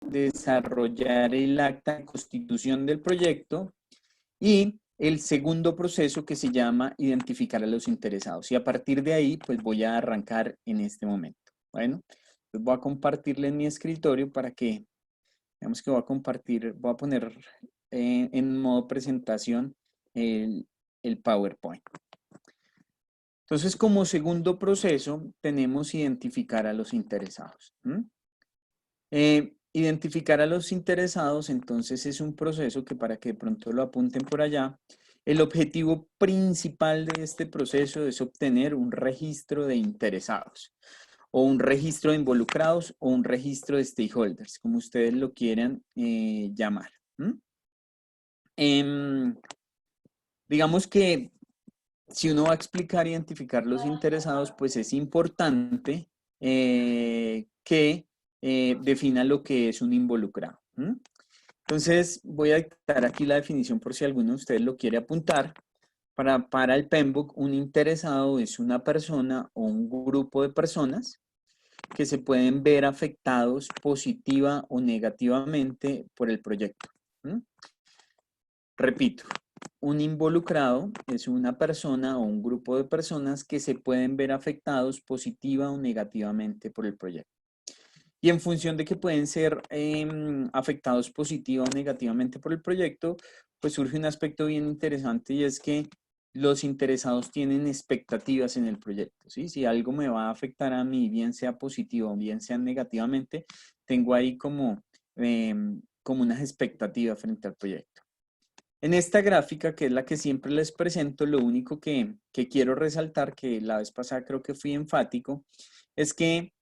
desarrollar el acta de constitución del proyecto y el segundo proceso que se llama identificar a los interesados. Y a partir de ahí, pues voy a arrancar en este momento. Bueno, pues voy a compartirle en mi escritorio para que, digamos que voy a compartir, voy a poner en modo presentación el, el PowerPoint. Entonces, como segundo proceso, tenemos identificar a los interesados. Identificar a los interesados, entonces, es un proceso que para que de pronto lo apunten por allá, el objetivo principal de este proceso es obtener un registro de interesados o un registro de involucrados o un registro de stakeholders, como ustedes lo quieran llamar. Em, digamos que si uno va a explicar e identificar los interesados, pues es importante que defina lo que es un involucrado. Entonces, voy a dictar aquí la definición por si alguno de ustedes lo quiere apuntar. Para el PMBOK, un interesado es una persona o un grupo de personas que se pueden ver afectados positiva o negativamente por el proyecto. Repito, un involucrado es una persona o un grupo de personas que se pueden ver afectados positiva o negativamente por el proyecto. Y en función de que pueden ser afectados positiva o negativamente por el proyecto, pues surge un aspecto bien interesante y es que los interesados tienen expectativas en el proyecto, ¿sí? Si algo me va a afectar a mí, bien sea positivo o bien sea negativamente, tengo ahí como unas expectativas frente al proyecto. En esta gráfica, que es la que siempre les presento, lo único que quiero resaltar, que la vez pasada creo que fui enfático, es que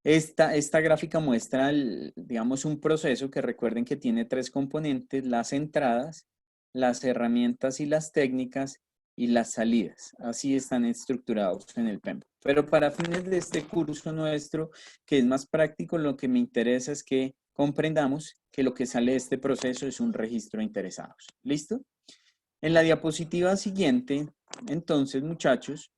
esta gráfica muestra, digamos, un proceso que recuerden que tiene tres componentes: las entradas, las herramientas y las técnicas, y las salidas. Así están estructurados en el PMBOK. Pero para fines de este curso nuestro, que es más práctico, lo que me interesa es que comprendamos que lo que sale de este proceso es un registro de interesados. ¿Listo? En la diapositiva siguiente, entonces, muchachos,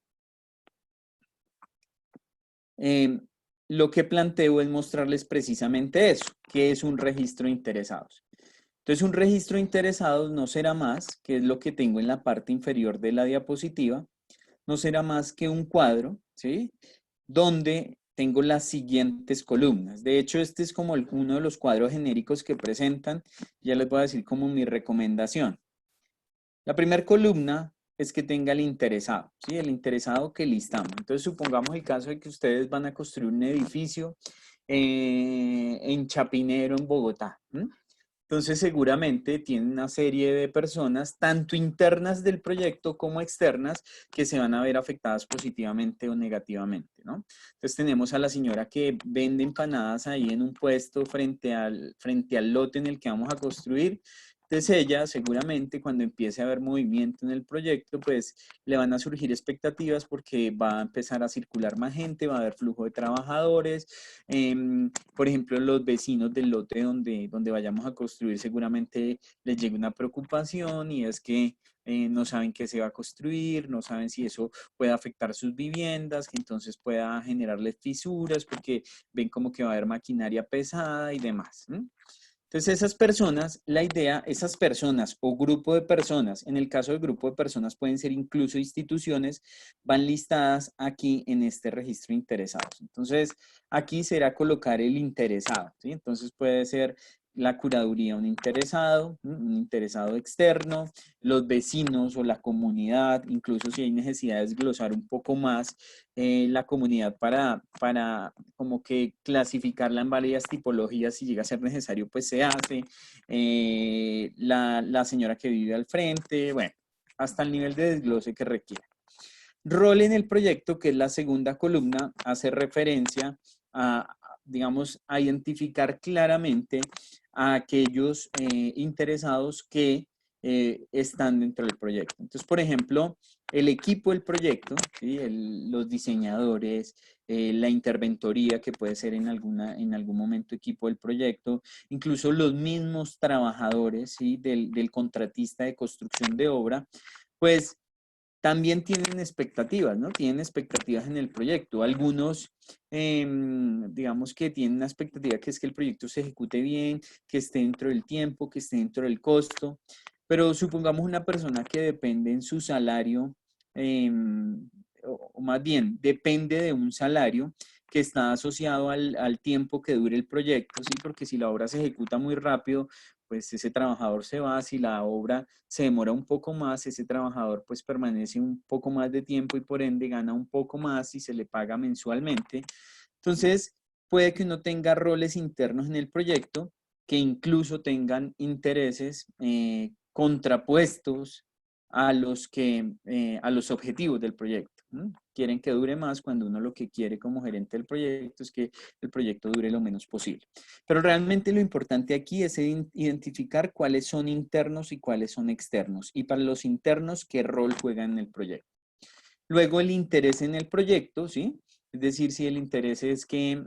lo que planteo es mostrarles precisamente eso, que es un registro de interesados. Entonces, un registro de interesados no será más, que es lo que tengo en la parte inferior de la diapositiva, no será más que un cuadro, ¿sí? Donde tengo las siguientes columnas. De hecho, este es como uno de los cuadros genéricos que presentan. Ya les voy a decir como mi recomendación. La primera columna es que tenga el interesado, ¿sí? El interesado que listamos. Entonces, supongamos el caso de que ustedes van a construir un edificio en Chapinero, en Bogotá. Entonces, seguramente tienen una serie de personas, tanto internas del proyecto como externas, que se van a ver afectadas positivamente o negativamente, ¿no? Entonces, tenemos a la señora que vende empanadas ahí en un puesto frente al lote en el que vamos a construir. Entonces ella seguramente cuando empiece a haber movimiento en el proyecto, pues le van a surgir expectativas porque va a empezar a circular más gente, va a haber flujo de trabajadores. Por ejemplo, los vecinos del lote donde vayamos a construir seguramente les llegue una preocupación y es que no saben qué se va a construir, no saben si eso puede afectar sus viviendas, que entonces pueda generarles fisuras porque ven como que va a haber maquinaria pesada y demás. Entonces, esas personas, la idea, esas personas o grupo de personas, en el caso del grupo de personas pueden ser incluso instituciones, van listadas aquí en este registro de interesados. Entonces, aquí será colocar el interesado, ¿sí? Entonces, puede ser la curaduría un interesado externo, los vecinos o la comunidad, incluso si hay necesidad de desglosar un poco más la comunidad para como que clasificarla en varias tipologías, si llega a ser necesario, pues se hace. La señora que vive al frente, bueno, hasta el nivel de desglose que requiera. Rol en el proyecto, que es la segunda columna, hace referencia a, digamos, a identificar claramente a aquellos interesados que están dentro del proyecto. Entonces, por ejemplo, el equipo del proyecto, ¿sí? Los diseñadores, la interventoría, que puede ser en algún momento equipo del proyecto, incluso los mismos trabajadores, ¿sí? del contratista de construcción de obra, pues también tienen expectativas, ¿no? Tienen expectativas en el proyecto. Algunos, digamos que tienen una expectativa que es que el proyecto se ejecute bien, que esté dentro del tiempo, que esté dentro del costo. Pero supongamos una persona que depende en su salario, o más bien, depende de un salario que está asociado al tiempo que dure el proyecto, ¿sí? Porque si la obra se ejecuta muy rápido, pues ese trabajador se va. Si la obra se demora un poco más, ese trabajador pues permanece un poco más de tiempo y por ende gana un poco más y se le paga mensualmente. Entonces, puede que uno tenga roles internos en el proyecto que incluso tengan intereses contrapuestos a los objetivos del proyecto. Quieren que dure más cuando uno lo que quiere como gerente del proyecto es que el proyecto dure lo menos posible. Pero realmente lo importante aquí es identificar cuáles son internos y cuáles son externos. Y para los internos, qué rol juegan en el proyecto. Luego el interés en el proyecto, ¿sí? Es decir, si el interés es que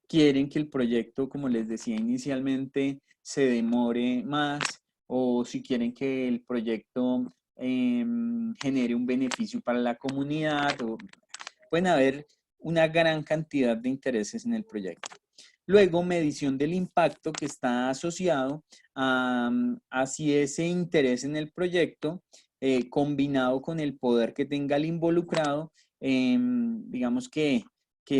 quieren que el proyecto, como les decía inicialmente, se demore más, o si quieren que el proyecto genere un beneficio para la comunidad, o pueden haber una gran cantidad de intereses en el proyecto. Luego, medición del impacto que está asociado a si ese interés en el proyecto, combinado con el poder que tenga el involucrado, digamos que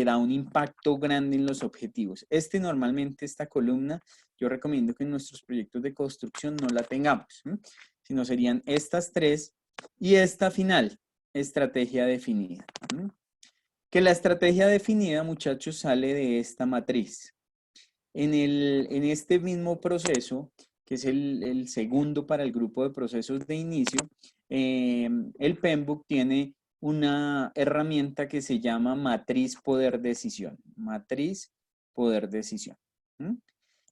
da un impacto grande en los objetivos. Normalmente esta columna, yo recomiendo que en nuestros proyectos de construcción no la tengamos, sino serían estas tres y esta final, estrategia definida. Que la estrategia definida, muchachos, sale de esta matriz. En este mismo proceso, que es el segundo para el grupo de procesos de inicio, el PMBOK tiene una herramienta que se llama matriz poder decisión. Matriz poder decisión.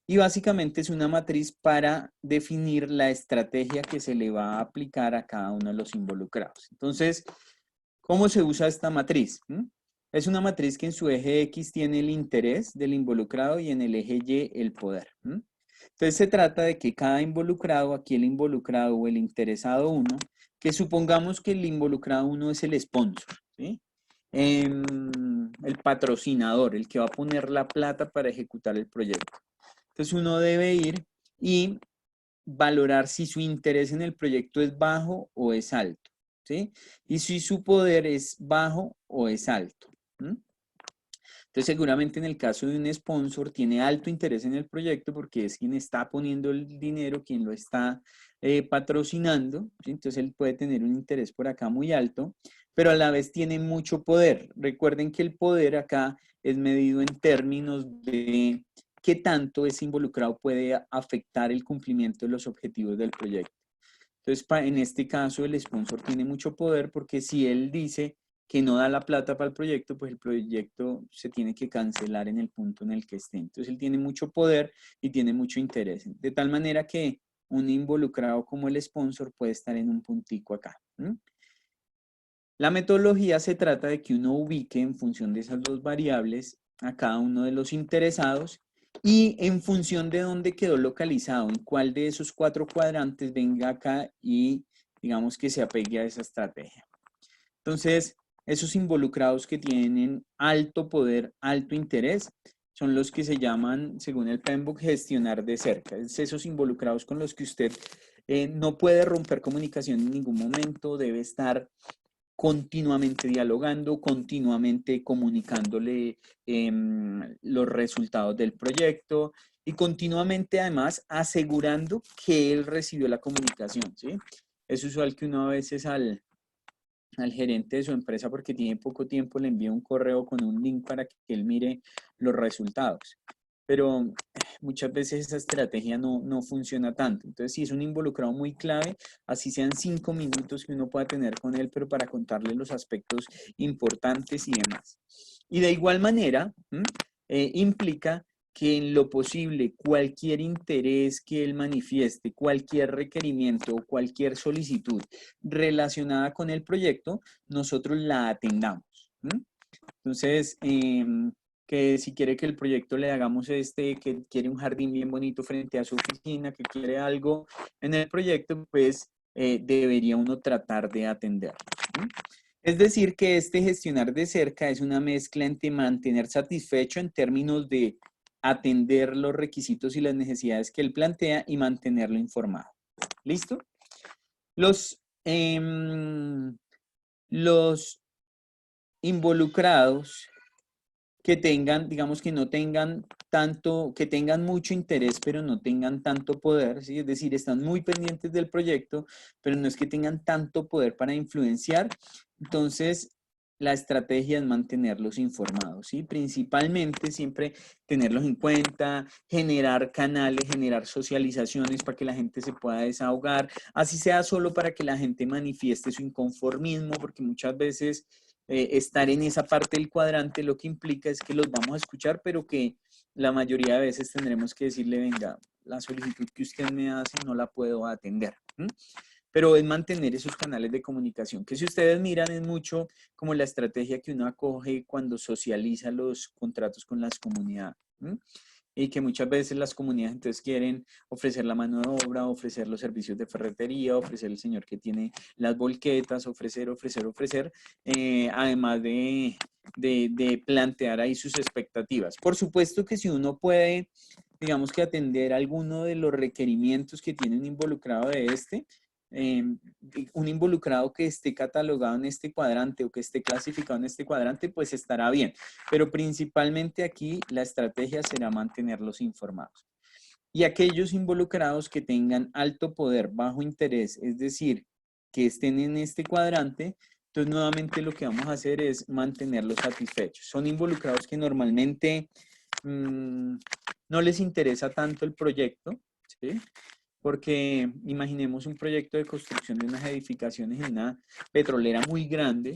Y básicamente es una matriz para definir la estrategia que se le va a aplicar a cada uno de los involucrados. Entonces, ¿cómo se usa esta matriz? Es una matriz que en su eje X tiene el interés del involucrado y en el eje Y el poder. Entonces se trata de que cada involucrado, aquí el involucrado o el interesado 1, que supongamos que el involucrado 1 es el sponsor, ¿sí? El patrocinador, el que va a poner la plata para ejecutar el proyecto. Entonces uno debe ir y valorar si su interés en el proyecto es bajo o es alto, ¿sí? Y si su poder es bajo o es alto. Entonces, seguramente en el caso de un sponsor tiene alto interés en el proyecto porque es quien está poniendo el dinero, quien lo está patrocinando, ¿sí? Entonces él puede tener un interés por acá muy alto, pero a la vez tiene mucho poder. Recuerden que el poder acá es medido en términos de qué tanto ese involucrado puede afectar el cumplimiento de los objetivos del proyecto. Entonces, en este caso, el sponsor tiene mucho poder porque si él dice que no da la plata para el proyecto, pues el proyecto se tiene que cancelar en el punto en el que esté. Entonces, él tiene mucho poder y tiene mucho interés. De tal manera que un involucrado como el sponsor puede estar en un puntico acá. La metodología se trata de que uno ubique en función de esas dos variables a cada uno de los interesados y en función de dónde quedó localizado, en cuál de esos 4 cuadrantes venga acá y digamos que se apegue a esa estrategia. Entonces, esos involucrados que tienen alto poder, alto interés, son los que se llaman, según el PMBOK, gestionar de cerca. Es esos involucrados con los que usted no puede romper comunicación en ningún momento, debe estar continuamente dialogando, continuamente comunicándole los resultados del proyecto y continuamente además asegurando que él recibió la comunicación, ¿sí? Es usual que uno a veces al gerente de su empresa, porque tiene poco tiempo, le envía un correo con un link para que él mire los resultados. Pero muchas veces esa estrategia no funciona tanto. Entonces, si es un involucrado muy clave, así sean 5 minutos que uno pueda tener con él, pero para contarle los aspectos importantes y demás. Y de igual manera, implica que en lo posible cualquier interés que él manifieste, cualquier requerimiento o cualquier solicitud relacionada con el proyecto, nosotros la atendamos. Entonces, que si quiere que el proyecto le hagamos que quiere un jardín bien bonito frente a su oficina, que quiere algo en el proyecto, pues debería uno tratar de atender. Es decir, que este gestionar de cerca es una mezcla entre mantener satisfecho en términos de atender los requisitos y las necesidades que él plantea y mantenerlo informado. ¿Listo? Los involucrados que tengan, digamos que no tengan tanto, que tengan mucho interés, pero no tengan tanto poder, ¿sí? Es decir, están muy pendientes del proyecto, pero no es que tengan tanto poder para influenciar. Entonces, la estrategia es mantenerlos informados, ¿sí? Principalmente siempre tenerlos en cuenta, generar canales, generar socializaciones para que la gente se pueda desahogar, así sea solo para que la gente manifieste su inconformismo, porque muchas veces estar en esa parte del cuadrante lo que implica es que los vamos a escuchar, pero que la mayoría de veces tendremos que decirle, venga, la solicitud que usted me hace no la puedo atender. Pero es mantener esos canales de comunicación, que si ustedes miran es mucho como la estrategia que uno acoge cuando socializa los contratos con las comunidades. Y que muchas veces las comunidades entonces quieren ofrecer la mano de obra, ofrecer los servicios de ferretería, ofrecer el señor que tiene las volquetas, ofrecer, además de plantear ahí sus expectativas. Por supuesto que si uno puede, digamos que atender alguno de los requerimientos que tiene un involucrado de un involucrado que esté catalogado en este cuadrante o que esté clasificado en este cuadrante, pues estará bien. Pero principalmente aquí la estrategia será mantenerlos informados. Y aquellos involucrados que tengan alto poder, bajo interés, es decir, que estén en este cuadrante, entonces nuevamente lo que vamos a hacer es mantenerlos satisfechos. Son involucrados que normalmente no les interesa tanto el proyecto, ¿sí? Porque imaginemos un proyecto de construcción de unas edificaciones en una petrolera muy grande.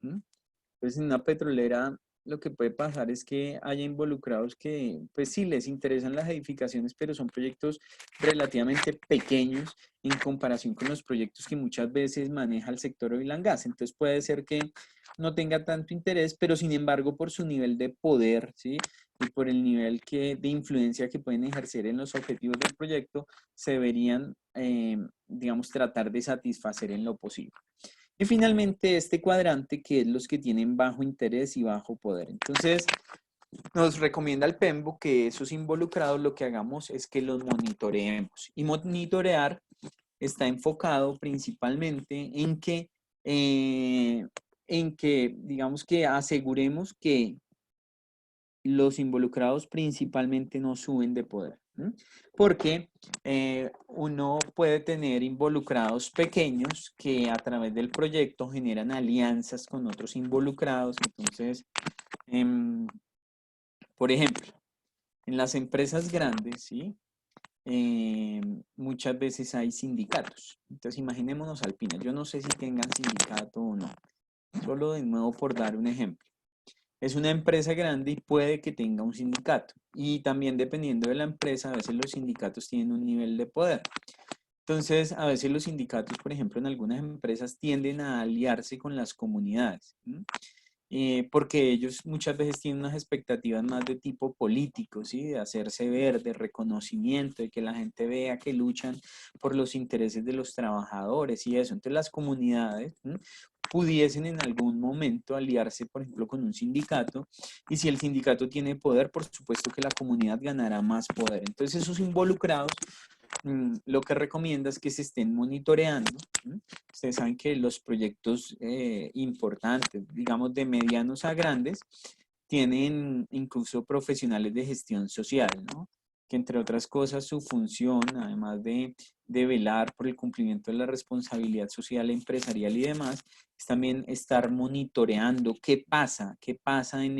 Entonces, en una petrolera lo que puede pasar es que haya involucrados que, pues sí, les interesan las edificaciones, pero son proyectos relativamente pequeños en comparación con los proyectos que muchas veces maneja el sector oil and gas. Entonces, puede ser que no tenga tanto interés, pero sin embargo, por su nivel de poder, ¿sí? Y por el nivel de influencia que pueden ejercer en los objetivos del proyecto, se deberían, digamos, tratar de satisfacer en lo posible. Y finalmente este cuadrante, que es los que tienen bajo interés y bajo poder. Entonces, nos recomienda el PMBOK que esos involucrados lo que hagamos es que los monitoreemos. Y monitorear está enfocado principalmente en que digamos que aseguremos que los involucrados principalmente no suben de poder. Porque uno puede tener involucrados pequeños que a través del proyecto generan alianzas con otros involucrados. Entonces, por ejemplo, en las empresas grandes, ¿sí? Muchas veces hay sindicatos. Entonces, imaginémonos Alpina. Yo no sé si tengan sindicato o no. Solo de nuevo por dar un ejemplo. Es una empresa grande y puede que tenga un sindicato. Y también dependiendo de la empresa, a veces los sindicatos tienen un nivel de poder. Entonces, a veces los sindicatos, por ejemplo, en algunas empresas tienden a aliarse con las comunidades, porque ellos muchas veces tienen unas expectativas más de tipo político, ¿sí? De hacerse ver, de reconocimiento, de que la gente vea que luchan por los intereses de los trabajadores y eso. Entonces, las comunidades pudiesen en algún momento aliarse, por ejemplo, con un sindicato, y si el sindicato tiene poder, por supuesto que la comunidad ganará más poder. Entonces, esos involucrados lo que recomienda es que se estén monitoreando. Ustedes saben que los proyectos importantes, digamos de medianos a grandes, tienen incluso profesionales de gestión social, ¿no? Que entre otras cosas su función, además de velar por el cumplimiento de la responsabilidad social, empresarial y demás, es también estar monitoreando qué pasa en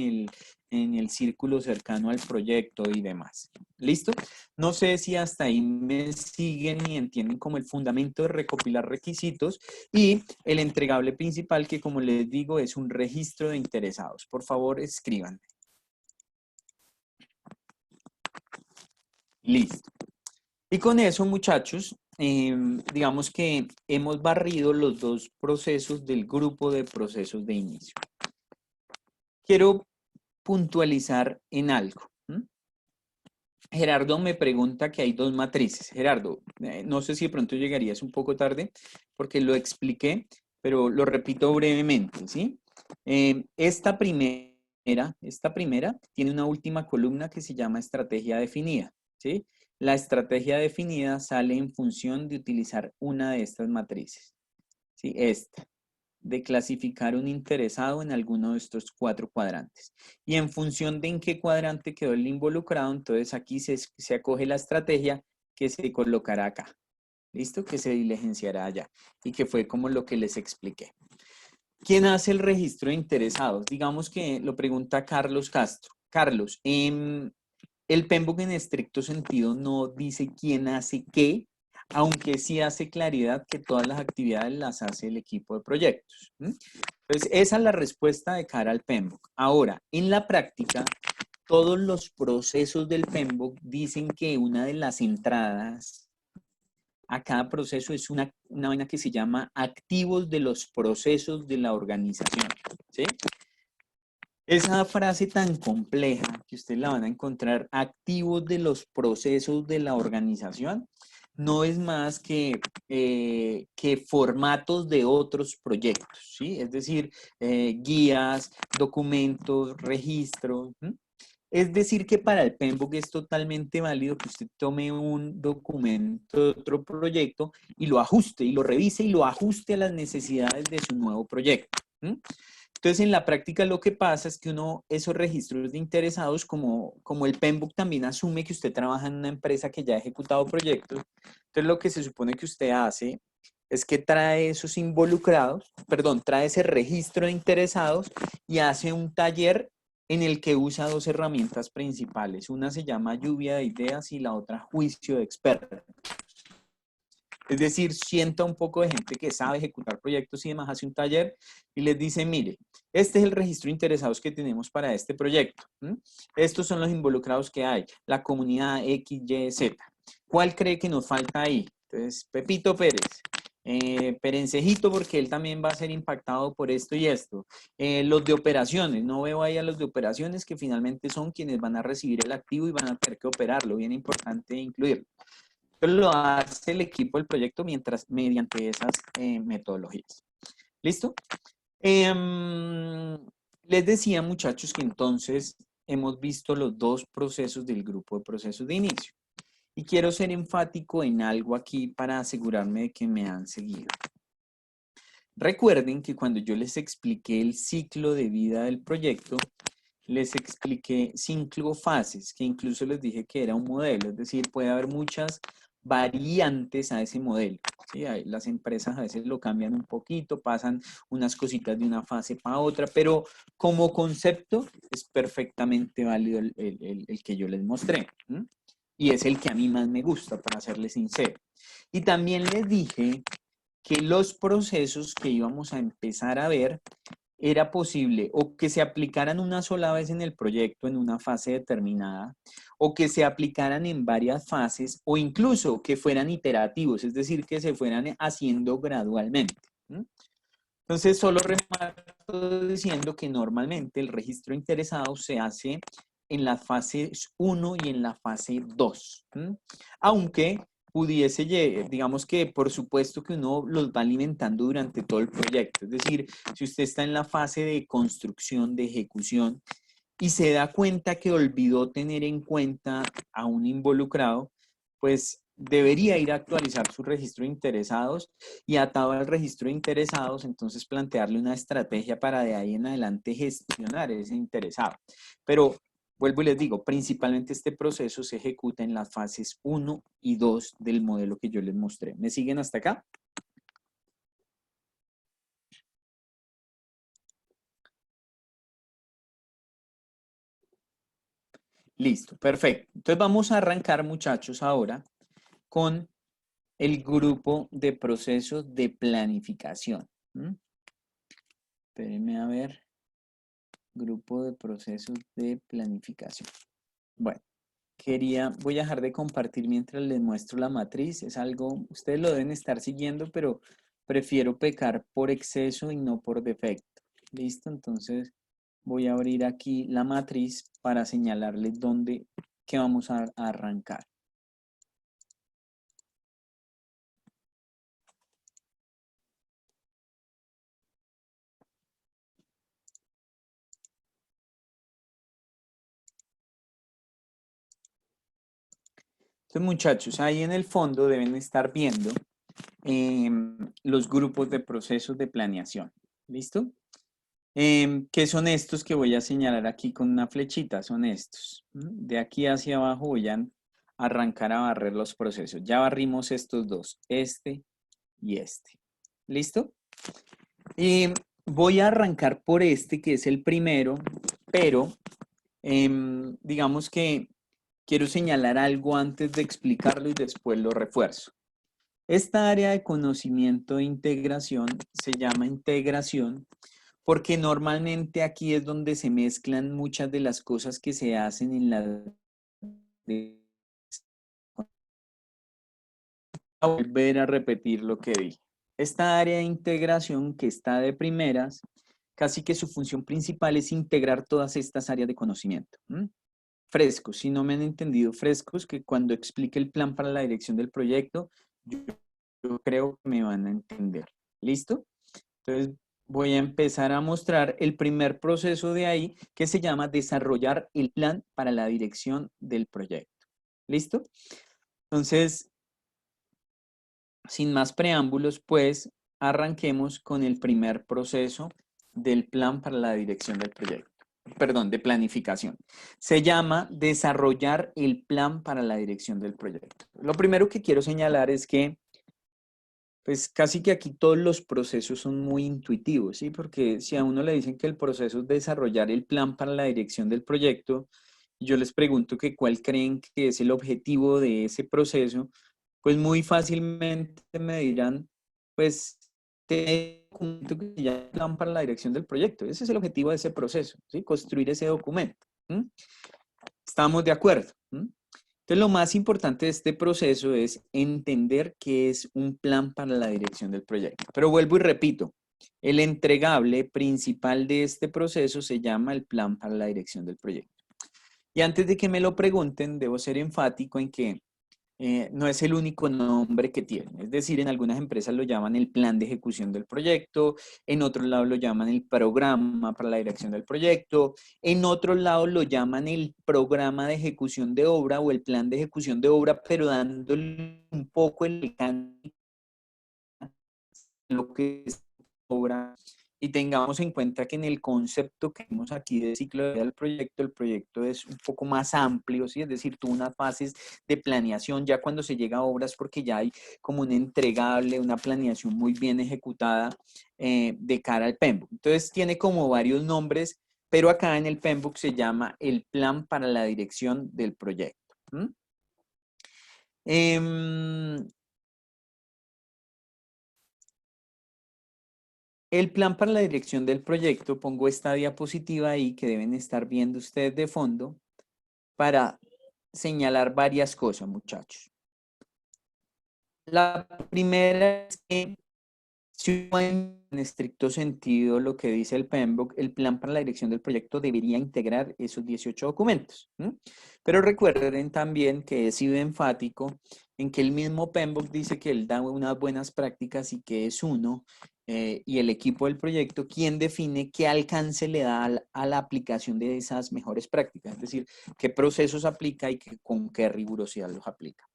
el círculo cercano al proyecto y demás. ¿Listo? No sé si hasta ahí me siguen y entienden como el fundamento de recopilar requisitos y el entregable principal que, como les digo, es un registro de interesados. Por favor, escriban. Listo. Y con eso, muchachos, digamos que hemos barrido los dos procesos del grupo de procesos de inicio. Quiero puntualizar en algo. Gerardo me pregunta que hay dos matrices. Gerardo, no sé si de pronto llegarías un poco tarde porque lo expliqué, pero lo repito brevemente, ¿sí? Esta primera tiene una última columna que se llama estrategia definida, ¿sí? La estrategia definida sale en función de utilizar una de estas matrices, ¿sí? Esta, de clasificar un interesado en alguno de estos 4 cuadrantes. Y en función de en qué cuadrante quedó el involucrado, entonces aquí se acoge la estrategia que se colocará acá. ¿Listo? Que se diligenciará allá. Y que fue como lo que les expliqué. ¿Quién hace el registro de interesados? Digamos que lo pregunta Carlos Castro. Carlos, el PMBOK en estricto sentido no dice quién hace qué, aunque sí hace claridad que todas las actividades las hace el equipo de proyectos. Entonces, esa es la respuesta de cara al PMBOK. Ahora, en la práctica, todos los procesos del PMBOK dicen que una de las entradas a cada proceso es una vaina que se llama activos de los procesos de la organización, ¿sí? Esa frase tan compleja que ustedes la van a encontrar, activos de los procesos de la organización, no es más que formatos de otros proyectos, ¿sí? Es decir, guías, documentos, registros. Es decir, que para el PMBOK es totalmente válido que usted tome un documento de otro proyecto y lo ajuste, y lo revise y lo ajuste a las necesidades de su nuevo proyecto. Entonces, en la práctica lo que pasa es que esos registros de interesados, como el PMBOK también asume que usted trabaja en una empresa que ya ha ejecutado proyectos, entonces lo que se supone que usted hace es que trae esos involucrados, perdón, trae ese registro de interesados y hace un taller en el que usa 2 herramientas principales. Una se llama lluvia de ideas y la otra juicio de expertos. Es decir, sienta un poco de gente que sabe ejecutar proyectos y demás, hace un taller y les dice, mire, este es el registro de interesados que tenemos para este proyecto. Estos son los involucrados que hay, la comunidad X, Y, Z. ¿Cuál cree que nos falta ahí? Entonces, Pepito Pérez. Perencejito porque él también va a ser impactado por esto y esto. Los de operaciones, no veo ahí a los de operaciones que finalmente son quienes van a recibir el activo y van a tener que operarlo, bien importante incluirlo. Entonces lo hace el equipo del proyecto mediante esas metodologías. ¿Listo? Les decía, muchachos, que entonces hemos visto los 2 procesos del grupo de procesos de inicio. Y quiero ser enfático en algo aquí para asegurarme de que me han seguido. Recuerden que cuando yo les expliqué el ciclo de vida del proyecto, les expliqué 5 fases, que incluso les dije que era un modelo, es decir, puede haber muchas variantes a ese modelo. ¿Sí? Las empresas a veces lo cambian un poquito, pasan unas cositas de una fase para otra, pero como concepto es perfectamente válido el que yo les mostré. Y es el que a mí más me gusta, para serles sincero. Y también les dije que los procesos que íbamos a empezar a ver era posible o que se aplicaran una sola vez en el proyecto en una fase determinada, o que se aplicaran en varias fases, o incluso que fueran iterativos, es decir, que se fueran haciendo gradualmente. Entonces, solo remarco diciendo que normalmente el registro interesado se hace en las fases 1 y en la fase 2. Aunque pudiese, digamos que por supuesto que uno los va alimentando durante todo el proyecto. Es decir, si usted está en la fase de construcción, de ejecución, y se da cuenta que olvidó tener en cuenta a un involucrado, pues debería ir a actualizar su registro de interesados y atado al registro de interesados, entonces plantearle una estrategia para de ahí en adelante gestionar ese interesado. Pero vuelvo y les digo, principalmente este proceso se ejecuta en las fases 1 y 2 del modelo que yo les mostré. ¿Me siguen hasta acá? Listo, perfecto. Entonces vamos a arrancar, muchachos, ahora con el grupo de procesos de planificación. Espérenme a ver. Grupo de procesos de planificación. Bueno, voy a dejar de compartir mientras les muestro la matriz. Es algo, ustedes lo deben estar siguiendo, pero prefiero pecar por exceso y no por defecto. ¿Listo? Entonces voy a abrir aquí la matriz para señalarles dónde que vamos a arrancar. Entonces, muchachos, ahí en el fondo deben estar viendo los grupos de procesos de planeación. ¿Listo? ¿Qué son estos que voy a señalar aquí con una flechita? Son estos. De aquí hacia abajo voy a arrancar a barrer los procesos. Ya barrimos estos dos, este y este. ¿Listo? Voy a arrancar por este, que es el primero, pero digamos que quiero señalar algo antes de explicarlo y después lo refuerzo. Esta área de conocimiento e integración se llama integración porque normalmente aquí es donde se mezclan muchas de las cosas que se hacen en la... Volver a repetir lo que dije. Esta área de integración que está de primeras, casi que su función principal es integrar todas estas áreas de conocimiento. Frescos, si no me han entendido, frescos, que cuando explique el plan para la dirección del proyecto, yo creo que me van a entender. ¿Listo? Entonces, voy a empezar a mostrar el primer proceso de ahí que se llama desarrollar el plan para la dirección del proyecto. ¿Listo? Entonces, sin más preámbulos, pues arranquemos con el primer proceso del plan para la dirección del proyecto. Perdón, de planificación. Se llama desarrollar el plan para la dirección del proyecto. Lo primero que quiero señalar es que pues casi que aquí todos los procesos son muy intuitivos, ¿sí? Porque si a uno le dicen que el proceso es desarrollar el plan para la dirección del proyecto, y yo les pregunto que cuál creen que es el objetivo de ese proceso, pues muy fácilmente me dirán, pues, te documento que se llama plan para la dirección del proyecto. Ese es el objetivo de ese proceso, ¿sí? Construir ese documento. ¿Estamos de acuerdo? Entonces, lo más importante de este proceso es entender qué es un plan para la dirección del proyecto. Pero vuelvo y repito, el entregable principal de este proceso se llama el plan para la dirección del proyecto. Y antes de que me lo pregunten, debo ser enfático en que no es el único nombre que tiene. Es decir, en algunas empresas lo llaman el plan de ejecución del proyecto, en otros lados lo llaman el programa para la dirección del proyecto, en otros lados lo llaman el programa de ejecución de obra o el plan de ejecución de obra, pero dándole un poco el lo que es obra. Y tengamos en cuenta que en el concepto que vemos aquí de ciclo de vida del proyecto, el proyecto es un poco más amplio, ¿sí? Es decir, tuvo unas fases de planeación ya cuando se llega a obras porque ya hay como un entregable, una planeación muy bien ejecutada de cara al PMBOK. Entonces tiene como varios nombres, pero acá en el PMBOK se llama el plan para la dirección del proyecto. El plan para la dirección del proyecto, pongo esta diapositiva ahí que deben estar viendo ustedes de fondo para señalar varias cosas, muchachos. La primera es que, si en estricto sentido lo que dice el PMBOK, el plan para la dirección del proyecto debería integrar esos 18 documentos. Pero recuerden también que he sido enfático en que el mismo PMBOK dice que él da unas buenas prácticas y que es uno y el equipo del proyecto quien define qué alcance le da a la aplicación de esas mejores prácticas, es decir, qué procesos aplica y con qué rigurosidad los aplica.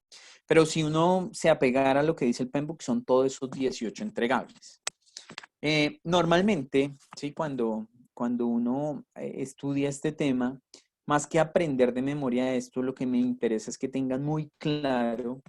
Pero si uno se apegara a lo que dice el PMBOK, son todos esos 18 entregables. Normalmente, ¿sí? cuando uno estudia este tema, más que aprender de memoria esto, lo que me interesa es que tengan muy claro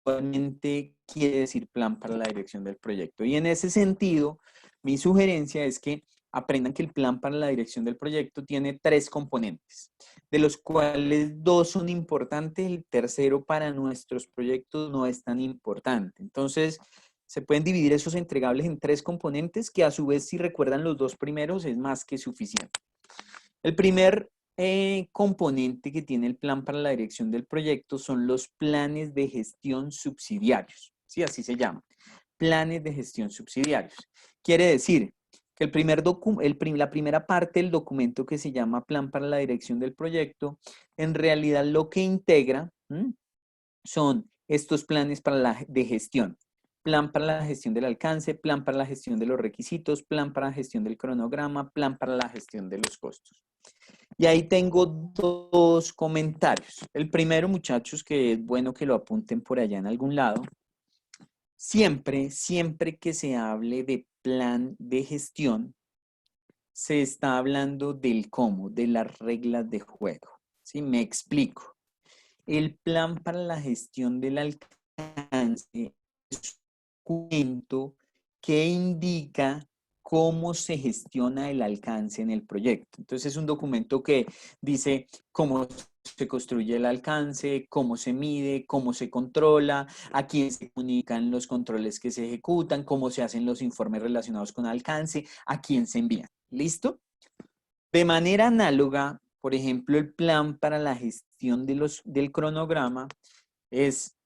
realmente quiere decir plan para la dirección del proyecto. Y en ese sentido, mi sugerencia es que aprendan que el plan para la dirección del proyecto tiene 3 componentes, de los cuales 2 son importantes, el tercero para nuestros proyectos no es tan importante. Entonces, se pueden dividir esos entregables en 3 componentes que a su vez, si recuerdan los 2 primeros, es más que suficiente. El primer componente que tiene el plan para la dirección del proyecto son los planes de gestión subsidiarios. Sí, así se llama. Planes de gestión subsidiarios. Quiere decir que la primera parte del documento que se llama Plan para la Dirección del Proyecto, en realidad lo que integra son estos planes de gestión. Plan para la gestión del alcance, plan para la gestión de los requisitos, plan para la gestión del cronograma, plan para la gestión de los costos. Y ahí tengo dos comentarios. El primero, muchachos, que es bueno que lo apunten por allá en algún lado. Siempre que se hable de plan de gestión, se está hablando del cómo, de las reglas de juego. ¿Sí? Me explico. El plan para la gestión del alcance es un documento que indica cómo se gestiona el alcance en el proyecto. Entonces es un documento que dice cómo se construye el alcance, cómo se mide, cómo se controla, a quién se comunican los controles que se ejecutan, cómo se hacen los informes relacionados con alcance, a quién se envían. ¿Listo? De manera análoga, por ejemplo, el plan para la gestión del cronograma es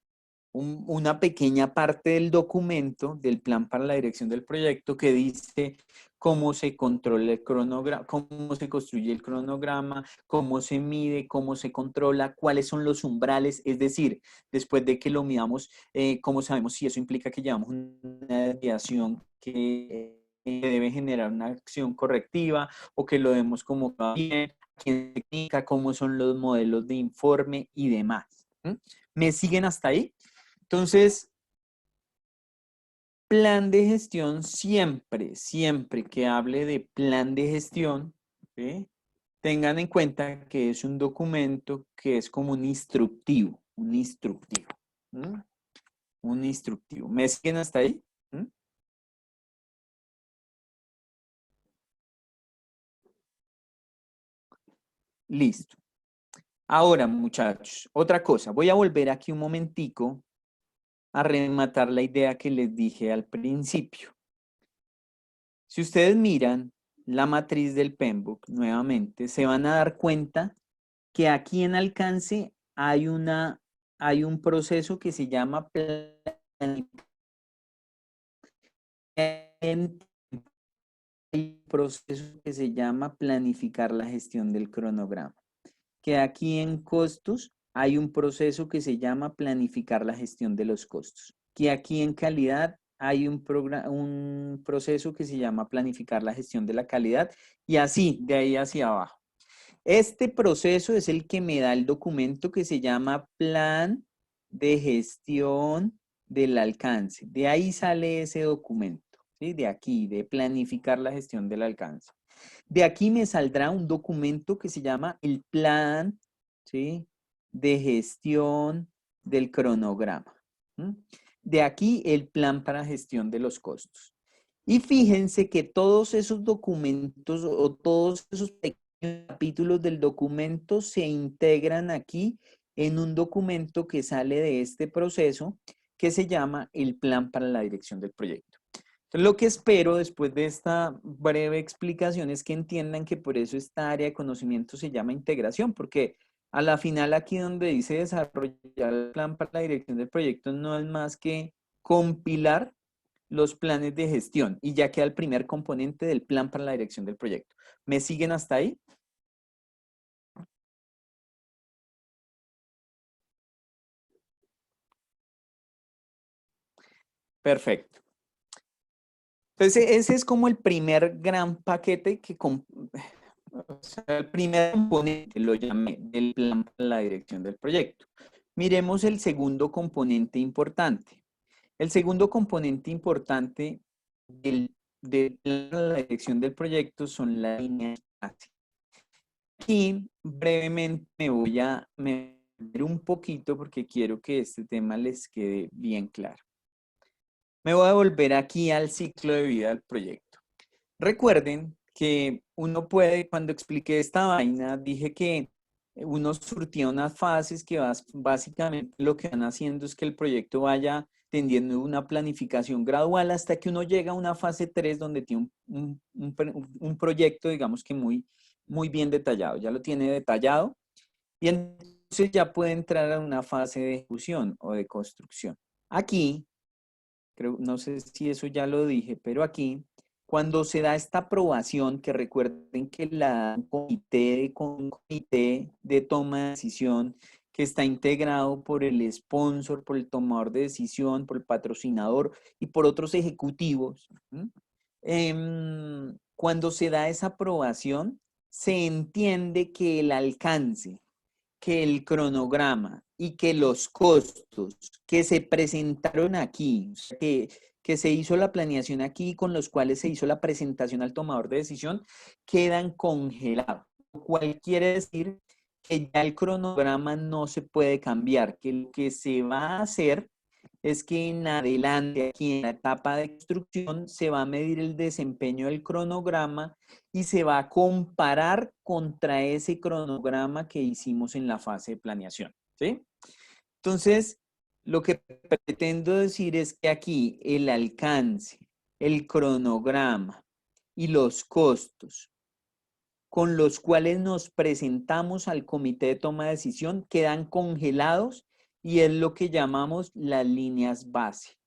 una pequeña parte del documento del plan para la dirección del proyecto que dice cómo se controla el cronograma, cómo se construye el cronograma, cómo se mide, cómo se controla, cuáles son los umbrales, es decir, después de que lo midamos, cómo sabemos si eso implica que llevamos una desviación que debe generar una acción correctiva o que lo demos como bien, quién técnica, cómo son los modelos de informe y demás. ¿Me siguen hasta ahí? Entonces, plan de gestión, siempre que hable de plan de gestión, ¿sí? Tengan en cuenta que es un documento que es como un instructivo, ¿Mm? Un instructivo. ¿Me siguen hasta ahí? ¿Mm? Listo. Ahora, muchachos, otra cosa. Voy a volver aquí un momentico a rematar la idea que les dije al principio. Si ustedes miran la matriz del PMBOK nuevamente, se van a dar cuenta que aquí en alcance hay un proceso que se llama planificar la gestión del cronograma. Que aquí en costos hay un proceso que se llama planificar la gestión de los costos. Que aquí en calidad hay un proceso que se llama planificar la gestión de la calidad y así, de ahí hacia abajo. Este proceso es el que me da el documento que se llama Plan de Gestión del Alcance. De ahí sale ese documento, ¿sí? De aquí, de planificar la gestión del alcance. De aquí me saldrá un documento que se llama el Plan, ¿sí? De Gestión del Cronograma. De aquí el Plan para Gestión de los Costos. Y fíjense que todos esos documentos o todos esos pequeños capítulos del documento se integran aquí en un documento que sale de este proceso que se llama el plan para la dirección del proyecto. Entonces, lo que espero después de esta breve explicación es que entiendan que por eso esta área de conocimiento se llama integración, porque a la final aquí donde dice desarrollar el plan para la dirección del proyecto no es más que compilar los planes de gestión y ya queda el primer componente del plan para la dirección del proyecto. ¿Me siguen hasta ahí? Perfecto. Entonces, ese es como el primer gran paquete o sea, el primer componente, lo llamé, del plan para la dirección del proyecto. Miremos el segundo componente importante. El segundo componente importante del plan para la dirección del proyecto son las líneas básicas. Aquí brevemente me voy a meter un poquito porque quiero que este tema les quede bien claro. Me voy a volver aquí al ciclo de vida del proyecto. Recuerden que uno puede, cuando expliqué esta vaina, dije que uno surtía unas fases que básicamente lo que van haciendo es que el proyecto vaya tendiendo una planificación gradual hasta que uno llega a una fase 3 donde tiene un proyecto, digamos que muy bien detallado, ya lo tiene detallado y entonces ya puede entrar a una fase de ejecución o de construcción. Aquí, no sé si eso ya lo dije, pero aquí Cuando se da esta aprobación, que recuerden que un comité de toma de decisión que está integrado por el sponsor, por el tomador de decisión, por el patrocinador y por otros ejecutivos. Cuando se da esa aprobación, se entiende que el alcance, que el cronograma y que los costos que se presentaron aquí, o sea, que se hizo la planeación aquí, con los cuales se hizo la presentación al tomador de decisión, quedan congelados. Lo cual quiere decir que ya el cronograma no se puede cambiar, que lo que se va a hacer es que en adelante, aquí en la etapa de construcción, se va a medir el desempeño del cronograma y se va a comparar contra ese cronograma que hicimos en la fase de planeación, ¿sí? Entonces, lo que pretendo decir es que aquí el alcance, el cronograma y los costos con los cuales nos presentamos al comité de toma de decisión quedan congelados y es lo que llamamos las líneas base.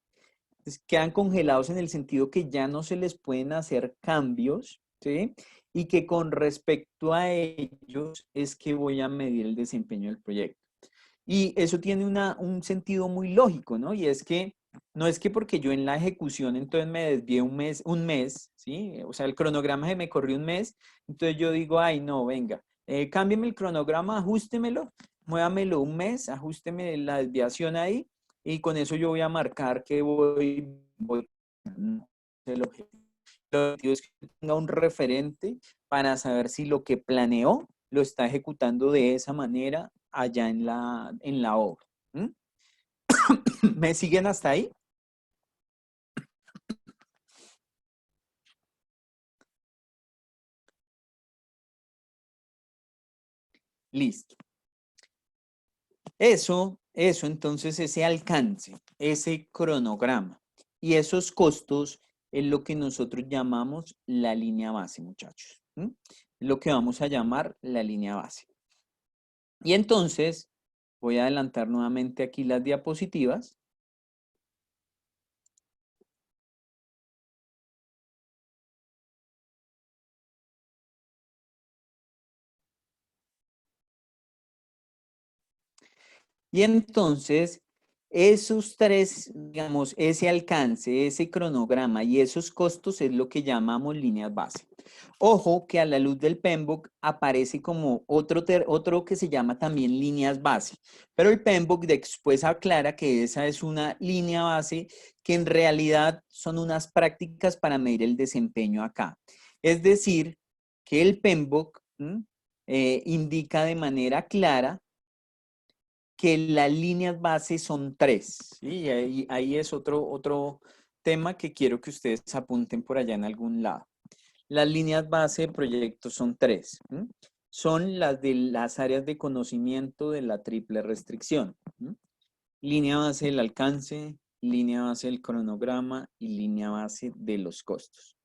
Entonces, quedan congelados en el sentido que ya no se les pueden hacer cambios, ¿sí? Y que con respecto a ellos es que voy a medir el desempeño del proyecto. Y eso tiene un sentido muy lógico, ¿no? Y es que no es que porque yo en la ejecución entonces me desvié un mes, ¿sí? O sea, el cronograma se me corrió un mes, entonces yo digo, ay, no, venga, cámbieme el cronograma, ajustemelo, muévamelo un mes, ajusteme la desviación ahí, y con eso yo voy a marcar que voy el objetivo. El objetivo es que tenga un referente para saber si lo que planeó lo está ejecutando de esa manera allá en la obra. ¿Mm? ¿Me siguen hasta ahí? Listo. Eso, entonces, ese alcance, ese cronograma y esos costos es lo que nosotros llamamos la línea base, muchachos. ¿Mm? Lo que vamos a llamar la línea base. Y entonces, voy a adelantar nuevamente aquí las diapositivas. Y entonces, esos tres, digamos, ese alcance, ese cronograma y esos costos es lo que llamamos líneas base. Ojo que a la luz del PMBOK aparece como otro que se llama también líneas base, pero el PMBOK después aclara que esa es una línea base que en realidad son unas prácticas para medir el desempeño acá. Es decir, que el PMBOK indica de manera clara que las líneas base son tres, ¿sí? Y ahí es otro tema que quiero que ustedes apunten por allá en algún lado. Las líneas base de proyectos son tres. ¿Sí? Son las de las áreas de conocimiento de la triple restricción. ¿Sí? Línea base del alcance, línea base del cronograma y línea base de los costos.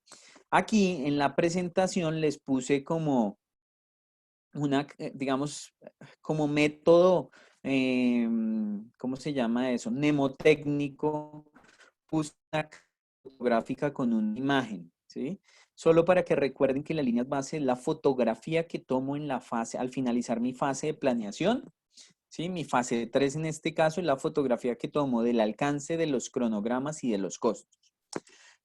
Aquí en la presentación les puse como digamos, como método, ¿cómo se llama eso? Mnemotécnico, puse una fotográfica con una imagen, ¿sí? Solo para que recuerden que la línea base es la fotografía que tomo en la fase, al finalizar mi fase de planeación, ¿sí? Mi fase 3 en este caso es la fotografía que tomo del alcance de los cronogramas y de los costos.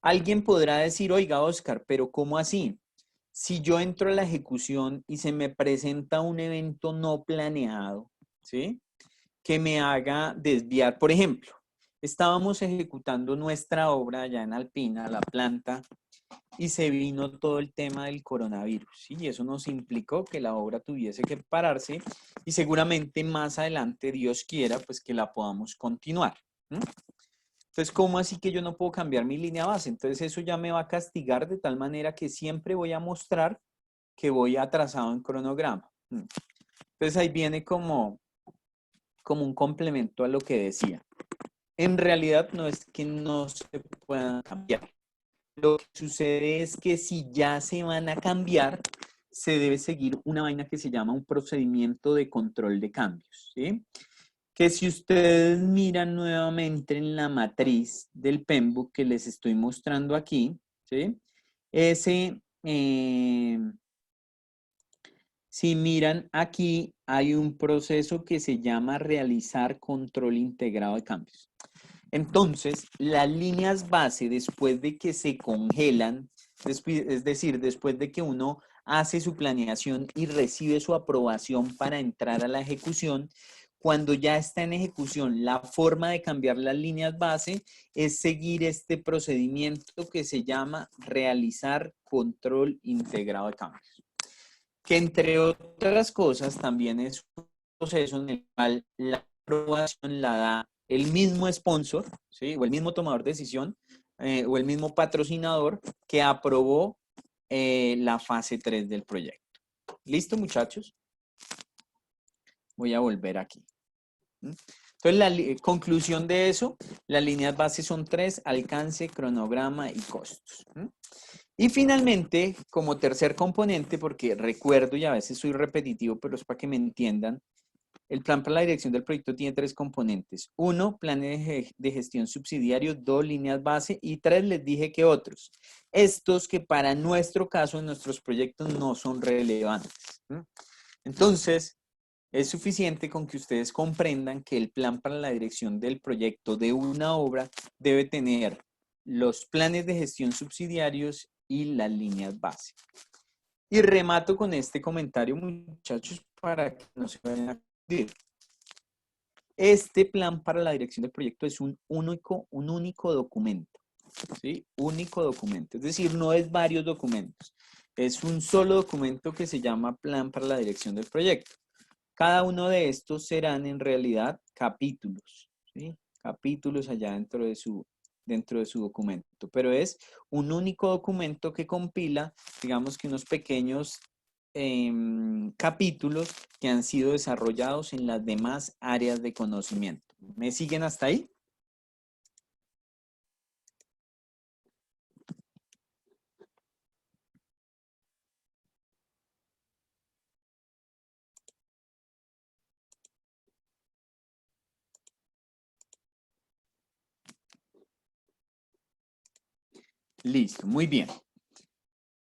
Alguien podrá decir, oiga, Oscar, pero ¿cómo así? Si yo entro a la ejecución y se me presenta un evento no planeado, ¿sí? Que me haga desviar. Por ejemplo, estábamos ejecutando nuestra obra allá en Alpina, la planta, y se vino todo el tema del coronavirus, ¿sí? Y eso nos implicó que la obra tuviese que pararse y seguramente más adelante, Dios quiera, pues que la podamos continuar. ¿Mm? Entonces, ¿cómo así que yo no puedo cambiar mi línea base? Entonces, eso ya me va a castigar de tal manera que siempre voy a mostrar que voy atrasado en cronograma. Entonces, ahí viene como un complemento a lo que decía. En realidad, no es que no se puedan cambiar. Lo que sucede es que si ya se van a cambiar, se debe seguir una vaina que se llama un procedimiento de control de cambios, ¿sí? Que si ustedes miran nuevamente en la matriz del PMBOK que les estoy mostrando aquí, ¿sí? Ese, si miran aquí, hay un proceso que se llama realizar control integrado de cambios. Entonces, las líneas base, después de que se congelan, es decir, después de que uno hace su planeación y recibe su aprobación para entrar a la ejecución, cuando ya está en ejecución, la forma de cambiar las líneas base es seguir este procedimiento que se llama realizar control integrado de cambios, que entre otras cosas también es un proceso en el cual la aprobación la da el mismo sponsor, ¿sí? O el mismo tomador de decisión, o el mismo patrocinador que aprobó la fase 3 del proyecto. ¿Listo, muchachos? Voy a volver aquí. Entonces, la conclusión de eso, las líneas bases son 3: alcance, cronograma y costos. Y finalmente, como tercer componente, porque recuerdo y a veces soy repetitivo, pero es para que me entiendan, el plan para la dirección del proyecto tiene 3 componentes. 1, planes de gestión subsidiario. 2, líneas base. Y 3, les dije que otros. Estos que para nuestro caso, en nuestros proyectos, no son relevantes. Entonces, es suficiente con que ustedes comprendan que el plan para la dirección del proyecto de una obra debe tener los planes de gestión subsidiarios y las líneas base. Y remato con este comentario, muchachos, para que no se vayan a confundir. Este plan para la dirección del proyecto es un único documento, ¿sí? Único documento. Es decir, no es varios documentos. Es un solo documento que se llama plan para la dirección del proyecto. Cada uno de estos serán en realidad capítulos, ¿sí? Capítulos allá dentro de su documento. Pero es un único documento que compila, digamos que unos pequeños capítulos que han sido desarrollados en las demás áreas de conocimiento. ¿Me siguen hasta ahí? Listo, muy bien.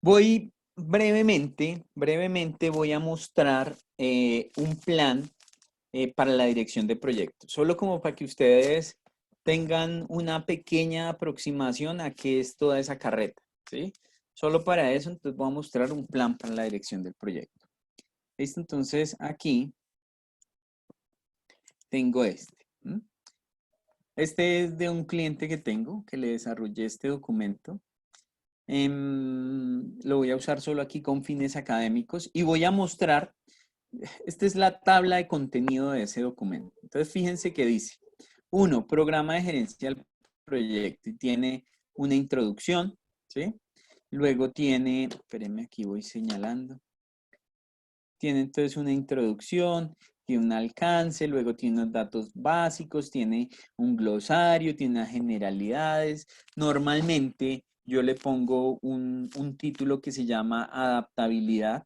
Voy brevemente voy a mostrar un plan para la dirección de proyectos. Solo como para que ustedes tengan una pequeña aproximación a qué es toda esa carreta, ¿sí? Solo para eso, entonces voy a mostrar un plan para la dirección del proyecto. ¿Listo? Entonces, aquí tengo este. Este es de un cliente que tengo, que le desarrollé este documento. Lo voy a usar solo aquí con fines académicos y voy a mostrar, esta es la tabla de contenido de ese documento. Entonces, fíjense que dice, 1, programa de gerencia del proyecto y tiene una introducción, ¿sí? Luego tiene, espérenme, aquí voy señalando. Tiene entonces una introducción, tiene un alcance, luego tiene unos datos básicos, tiene un glosario, tiene unas generalidades. Normalmente yo le pongo un título que se llama adaptabilidad,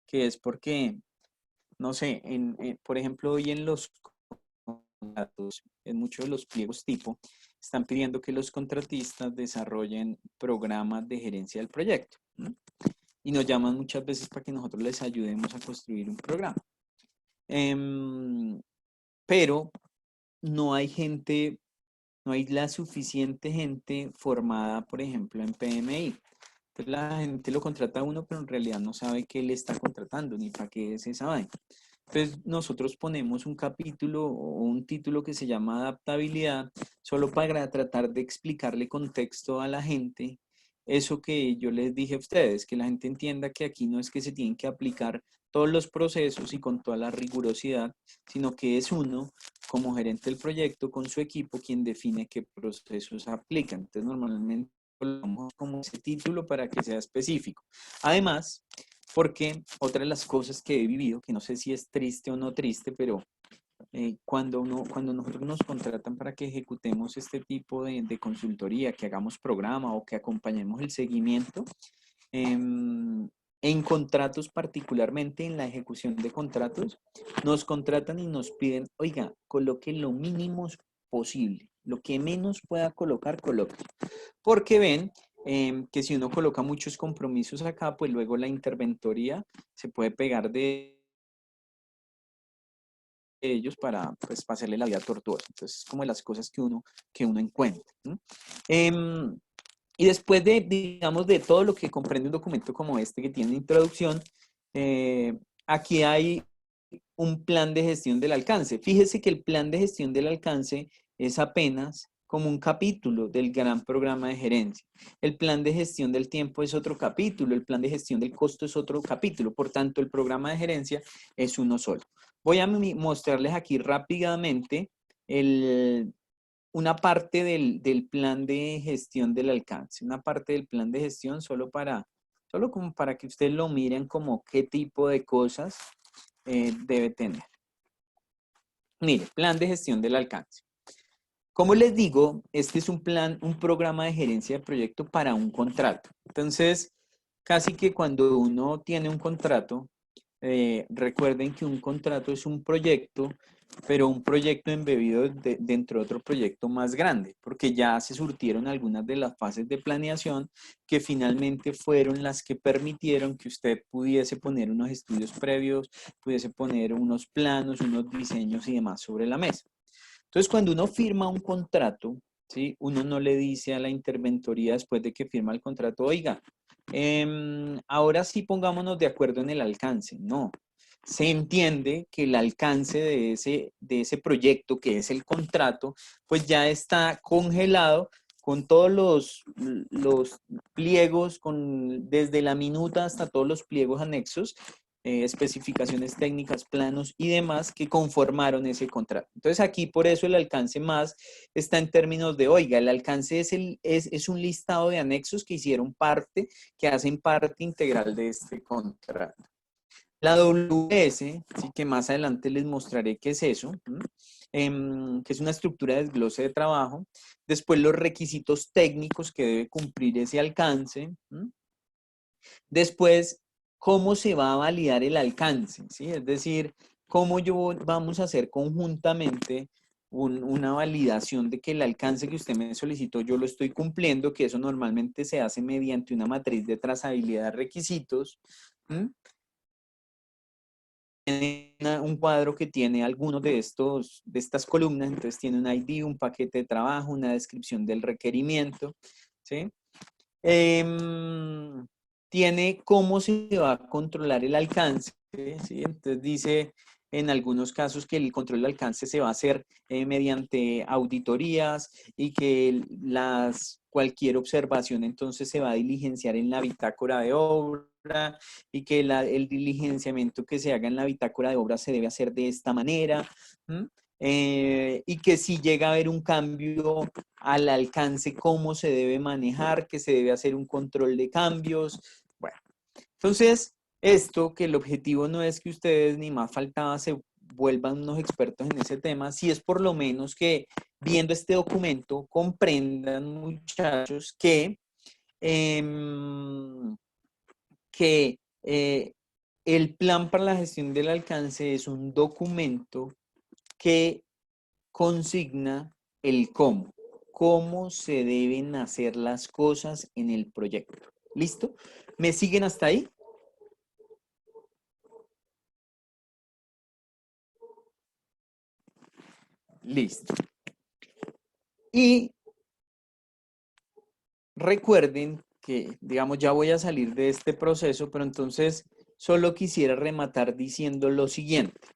que es porque, no sé, por ejemplo, hoy en los contratos, en muchos de los pliegos tipo, están pidiendo que los contratistas desarrollen programas de gerencia del proyecto, ¿no? Y nos llaman muchas veces para que nosotros les ayudemos a construir un programa. Pero no hay gente, no hay la suficiente gente formada, por ejemplo, en PMI. Entonces la gente lo contrata a uno, pero en realidad no sabe qué le está contratando ni para qué es esa vaina. Entonces nosotros ponemos un capítulo o un título que se llama adaptabilidad, solo para tratar de explicarle contexto a la gente. Eso que yo les dije a ustedes, que la gente entienda que aquí no es que se tienen que aplicar todos los procesos y con toda la rigurosidad, sino que es uno como gerente del proyecto con su equipo quien define qué procesos aplican. Entonces normalmente colocamos como ese título para que sea específico. Además, porque otra de las cosas que he vivido, que no sé si es triste o no triste, pero cuando nosotros nos contratan para que ejecutemos este tipo de consultoría, que hagamos programa o que acompañemos el seguimiento, en contratos, particularmente en la ejecución de contratos, nos contratan y nos piden, oiga, coloque lo mínimo posible, lo que menos pueda colocar, coloque. Porque ven que si uno coloca muchos compromisos acá, pues luego la interventoría se puede pegar de ellos para, pues, para hacerle la vida tortuosa. Entonces, como de las cosas que uno encuentra. ¿No? Y después de, digamos, de todo lo que comprende un documento como este que tiene introducción, aquí hay un plan de gestión del alcance. Fíjese que el plan de gestión del alcance es apenas como un capítulo del gran programa de gerencia. El plan de gestión del tiempo es otro capítulo, el plan de gestión del costo es otro capítulo. Por tanto, el programa de gerencia es uno solo. Voy a mostrarles aquí rápidamente una parte del plan de gestión del alcance, una parte del plan de gestión solo como para que ustedes lo miren como qué tipo de cosas debe tener. Mire, plan de gestión del alcance. Como les digo, este es un programa de gerencia de proyecto para un contrato. Entonces, casi que cuando uno tiene un contrato, recuerden que un contrato es un proyecto, pero un proyecto embebido dentro de otro proyecto más grande, porque ya se surtieron algunas de las fases de planeación que finalmente fueron las que permitieron que usted pudiese poner unos estudios previos, pudiese poner unos planos, unos diseños y demás sobre la mesa. Entonces, cuando uno firma un contrato, ¿sí? Uno no le dice a la interventoría después de que firma el contrato, oiga, ahora sí pongámonos de acuerdo en el alcance. No, se entiende que el alcance de ese proyecto, que es el contrato, pues ya está congelado con todos los pliegos, desde la minuta hasta todos los pliegos anexos, especificaciones técnicas, planos y demás que conformaron ese contrato. Entonces aquí por eso el alcance más está en términos de, oiga, el alcance es un listado de anexos que hicieron parte, que hacen parte integral de este contrato. La WS, sí, que más adelante les mostraré qué es eso, que es una estructura de desglose de trabajo. Después los requisitos técnicos que debe cumplir ese alcance. Después, cómo se va a validar el alcance, ¿sí? Es decir, cómo vamos a hacer conjuntamente una validación de que el alcance que usted me solicitó yo lo estoy cumpliendo, que eso normalmente se hace mediante una matriz de trazabilidad de requisitos. Un cuadro que tiene algunos de estas columnas, entonces tiene un ID, un paquete de trabajo, una descripción del requerimiento, ¿sí? Tiene cómo se va a controlar el alcance, ¿sí? Entonces dice en algunos casos que el control del alcance se va a hacer mediante auditorías y que cualquier observación entonces se va a diligenciar en la bitácora de obra y que el diligenciamiento que se haga en la bitácora de obra se debe hacer de esta manera. Y que si llega a haber un cambio al alcance, cómo se debe manejar, que se debe hacer un control de cambios. Bueno, entonces, esto que el objetivo no es que ustedes ni más faltaba se vuelvan unos expertos en ese tema, si es por lo menos que viendo este documento comprendan, muchachos, que el plan para la gestión del alcance es un documento que consigna el cómo se deben hacer las cosas en el proyecto. ¿Listo? ¿Me siguen hasta ahí? Listo. Y recuerden que, digamos, ya voy a salir de este proceso, pero entonces solo quisiera rematar diciendo lo siguiente.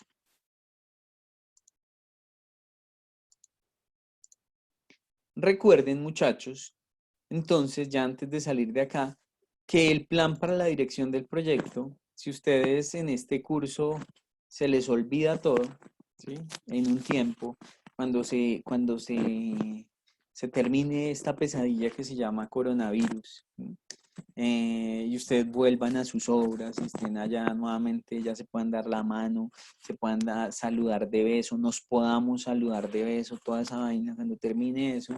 Recuerden, muchachos, entonces, ya antes de salir de acá, que el plan para la dirección del proyecto, si ustedes en este curso se les olvida todo, ¿sí? En un tiempo, se termine esta pesadilla que se llama coronavirus, ¿sí? Y ustedes vuelvan a sus obras y estén allá nuevamente, ya se puedan dar la mano, se puedan saludar de beso, nos podamos saludar de beso, toda esa vaina, cuando termine eso,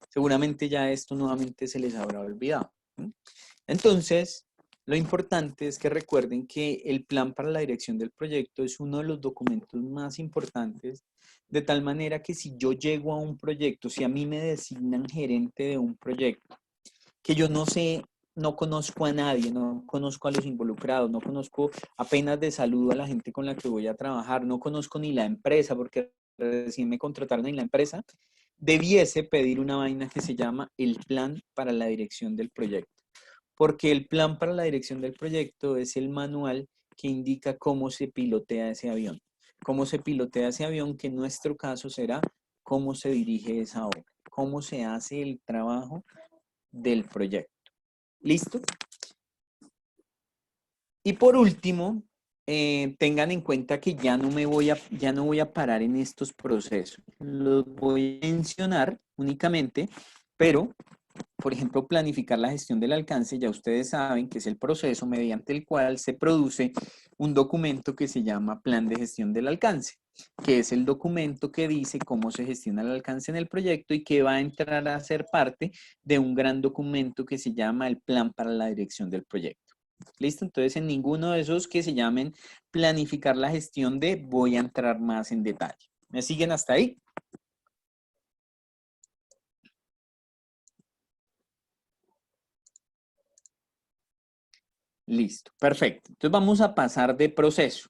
seguramente ya esto nuevamente se les habrá olvidado. Entonces, lo importante es que recuerden que el plan para la dirección del proyecto es uno de los documentos más importantes, de tal manera que si yo llego a un proyecto, si a mí me designan gerente de un proyecto, que yo no sé, no conozco a nadie, no conozco a los involucrados, no conozco apenas de saludo a la gente con la que voy a trabajar, no conozco ni la empresa porque recién me contrataron en la empresa, debiese pedir una vaina que se llama el plan para la dirección del proyecto. Porque el plan para la dirección del proyecto es el manual que indica cómo se pilotea ese avión. Cómo se pilotea ese avión, que en nuestro caso será cómo se dirige esa obra, cómo se hace el trabajo del proyecto. ¿Listo? Y por último, tengan en cuenta que ya no voy a parar en estos procesos. Los voy a mencionar únicamente, pero por ejemplo, planificar la gestión del alcance, ya ustedes saben que es el proceso mediante el cual se produce un documento que se llama Plan de Gestión del Alcance, que es el documento que dice cómo se gestiona el alcance en el proyecto y que va a entrar a ser parte de un gran documento que se llama el Plan para la Dirección del Proyecto. ¿Listo? Entonces, en ninguno de esos que se llamen planificar la gestión de, voy a entrar más en detalle. ¿Me siguen hasta ahí? Listo, perfecto. Entonces vamos a pasar de proceso.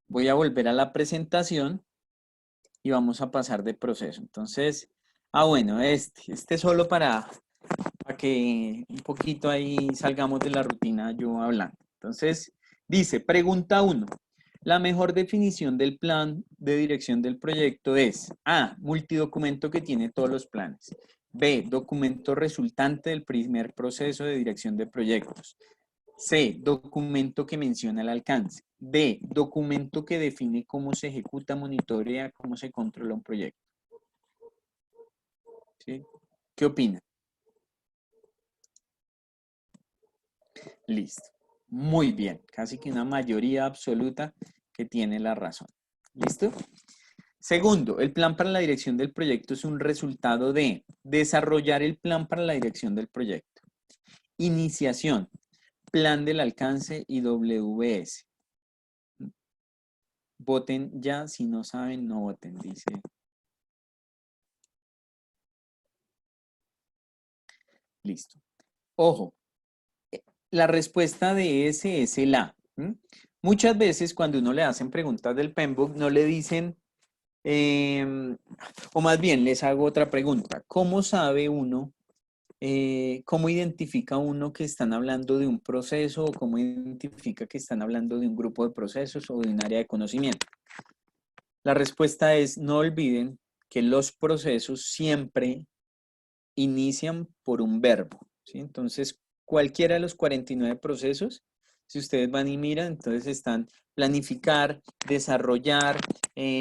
Voy a volver a la presentación y vamos a pasar de proceso. Entonces, bueno, este solo para que un poquito ahí salgamos de la rutina yo hablando. Entonces, dice, pregunta 1. La mejor definición del plan de dirección del proyecto es A, multidocumento que tiene todos los planes. B, documento resultante del primer proceso de dirección de proyectos. C, documento que menciona el alcance. D, documento que define cómo se ejecuta, monitorea, cómo se controla un proyecto. ¿Sí? ¿Qué opina? Listo. Muy bien. Casi que una mayoría absoluta que tiene la razón. ¿Listo? Segundo, el plan para la dirección del proyecto es un resultado de desarrollar el plan para la dirección del proyecto. Iniciación, plan del alcance y WS. Voten ya, si no saben, no voten, dice. Listo. Ojo, la respuesta de ese es el A. Muchas veces cuando uno le hacen preguntas del PMBOK no le dicen, o más bien les hago otra pregunta. ¿Cómo sabe uno, cómo identifica uno que están hablando de un proceso o cómo identifica que están hablando de un grupo de procesos o de un área de conocimiento? La respuesta es, no olviden que los procesos siempre inician por un verbo, ¿sí? Entonces, cualquiera de los 49 procesos, si ustedes van y miran, entonces están planificar, desarrollar,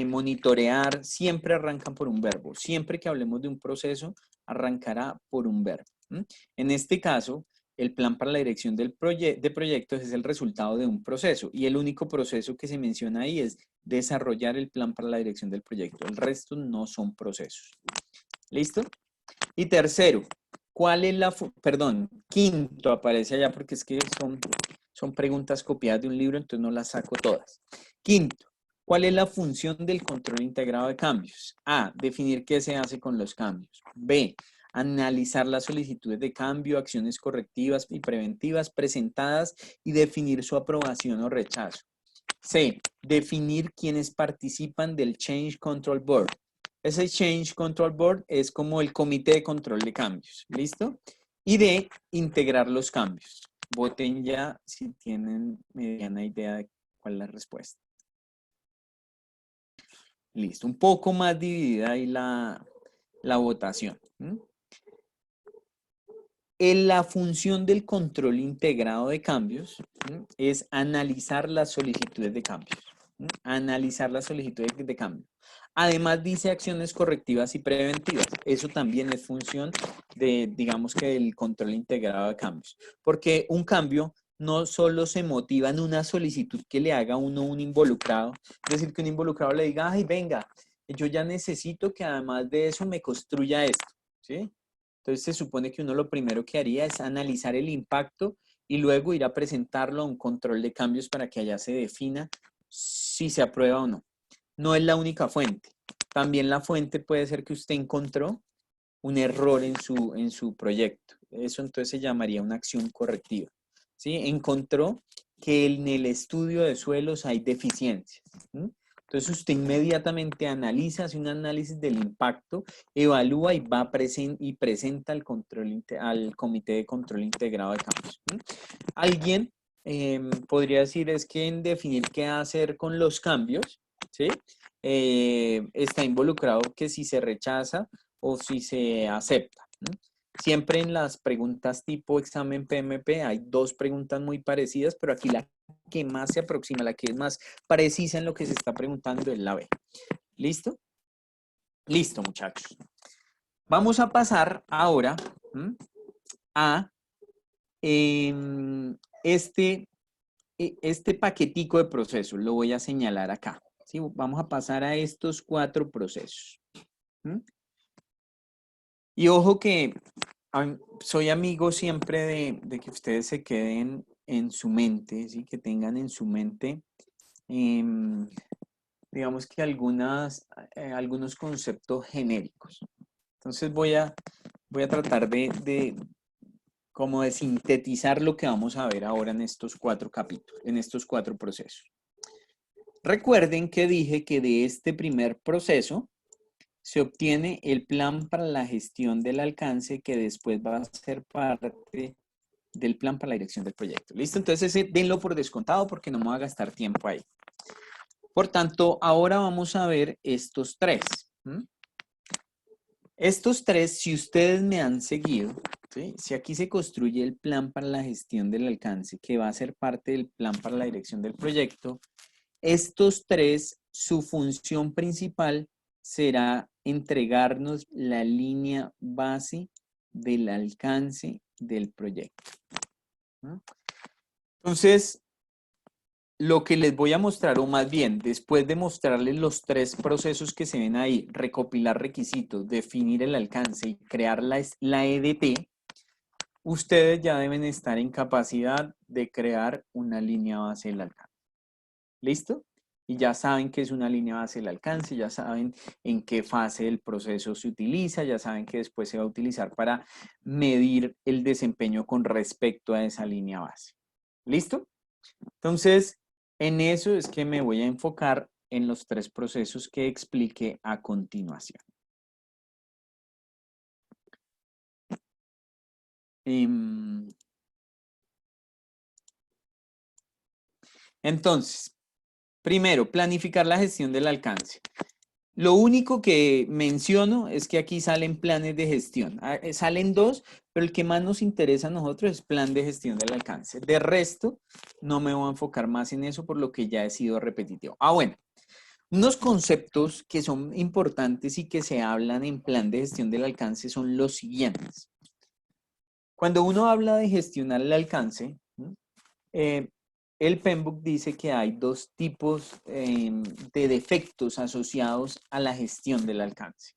monitorear, siempre arrancan por un verbo. Siempre que hablemos de un proceso, arrancará por un verbo. En este caso, el plan para la dirección de proyectos es el resultado de un proceso y el único proceso que se menciona ahí es desarrollar el plan para la dirección del proyecto. El resto no son procesos. ¿Listo? Y tercero, ¿cuál es perdón, quinto aparece allá porque es que son preguntas copiadas de un libro, entonces no las saco todas. Quinto, ¿cuál es la función del control integrado de cambios? A, definir qué se hace con los cambios. B, analizar las solicitudes de cambio, acciones correctivas y preventivas presentadas y definir su aprobación o rechazo. C, definir quiénes participan del Change Control Board. Ese Change Control Board es como el comité de control de cambios. ¿Listo? Y D, integrar los cambios. Voten ya si tienen mediana idea de cuál es la respuesta. Listo. Un poco más dividida ahí la votación. La función del control integrado de cambios es analizar las solicitudes de cambios. Analizar las solicitudes de cambio. Además dice acciones correctivas y preventivas. Eso también es función de, digamos que del control integrado de cambios. Porque un cambio no solo se motiva en una solicitud que le haga uno un involucrado. Es decir, que un involucrado le diga, ay, venga, yo ya necesito que además de eso me construya esto. ¿Sí? Entonces se supone que uno lo primero que haría es analizar el impacto y luego ir a presentarlo a un control de cambios para que allá se defina si se aprueba o no. No es la única fuente. También la fuente puede ser que usted encontró un error en su proyecto. Eso entonces se llamaría una acción correctiva. ¿Sí? Encontró que en el estudio de suelos hay deficiencias. ¿Sí? Entonces usted inmediatamente analiza, hace un análisis del impacto, evalúa y y presenta al Comité de Control Integrado de Campos. ¿Sí? Alguien podría decir es que en definir qué hacer con los cambios, ¿sí? Está involucrado que si se rechaza o si se acepta. ¿Sí? Siempre en las preguntas tipo examen PMP hay dos preguntas muy parecidas, pero aquí la que más se aproxima, la que es más precisa en lo que se está preguntando es la B. ¿Listo? Listo, muchachos. Vamos a pasar ahora a este paquetico de procesos. Lo voy a señalar acá. ¿Sí? Vamos a pasar a estos 4 procesos. Y ojo que soy amigo siempre de que ustedes se queden en su mente, ¿sí? Que tengan en su mente, digamos que algunos conceptos genéricos. Entonces voy a tratar como de sintetizar lo que vamos a ver ahora en estos 4 capítulos, en estos 4 procesos. Recuerden que dije que de este primer proceso se obtiene el plan para la gestión del alcance que después va a ser parte del plan para la dirección del proyecto. ¿Listo? Entonces denlo por descontado porque no me va a gastar tiempo ahí. Por tanto, ahora vamos a ver estos 3. Estos 3, si ustedes me han seguido, ¿sí? Si aquí se construye el plan para la gestión del alcance que va a ser parte del plan para la dirección del proyecto, estos 3, su función principal será entregarnos la línea base del alcance del proyecto. Entonces, lo que les voy a mostrar, o más bien, después de mostrarles los 3 procesos que se ven ahí, recopilar requisitos, definir el alcance y crear la EDT, ustedes ya deben estar en capacidad de crear una línea base del alcance. ¿Listo? Y ya saben qué es una línea base del alcance, ya saben en qué fase del proceso se utiliza, ya saben que después se va a utilizar para medir el desempeño con respecto a esa línea base. ¿Listo? Entonces, en eso es que me voy a enfocar en los 3 procesos que expliqué a continuación. Entonces, primero, planificar la gestión del alcance. Lo único que menciono es que aquí salen planes de gestión. Salen 2, pero el que más nos interesa a nosotros es plan de gestión del alcance. De resto, no me voy a enfocar más en eso por lo que ya he sido repetitivo. Bueno, unos conceptos que son importantes y que se hablan en plan de gestión del alcance son los siguientes. Cuando uno habla de gestionar el alcance, el PMBOK dice que hay 2 tipos de defectos asociados a la gestión del alcance.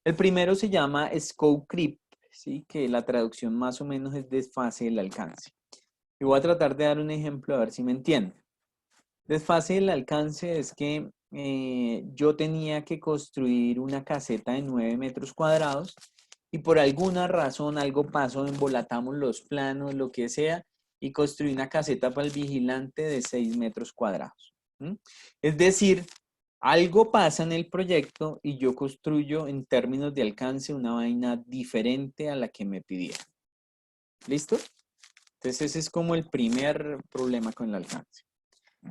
El primero se llama Scope Creep, ¿sí? Que la traducción más o menos es desfase del alcance. Y voy a tratar de dar un ejemplo a ver si me entienden. Desfase del alcance es que yo tenía que construir una caseta de 9 metros cuadrados y por alguna razón algo pasó, embolatamos los planos, lo que sea, y construí una caseta para el vigilante de 6 metros cuadrados. Es decir, algo pasa en el proyecto y yo construyo en términos de alcance una vaina diferente a la que me pidieron. ¿Listo? Entonces ese es como el primer problema con el alcance.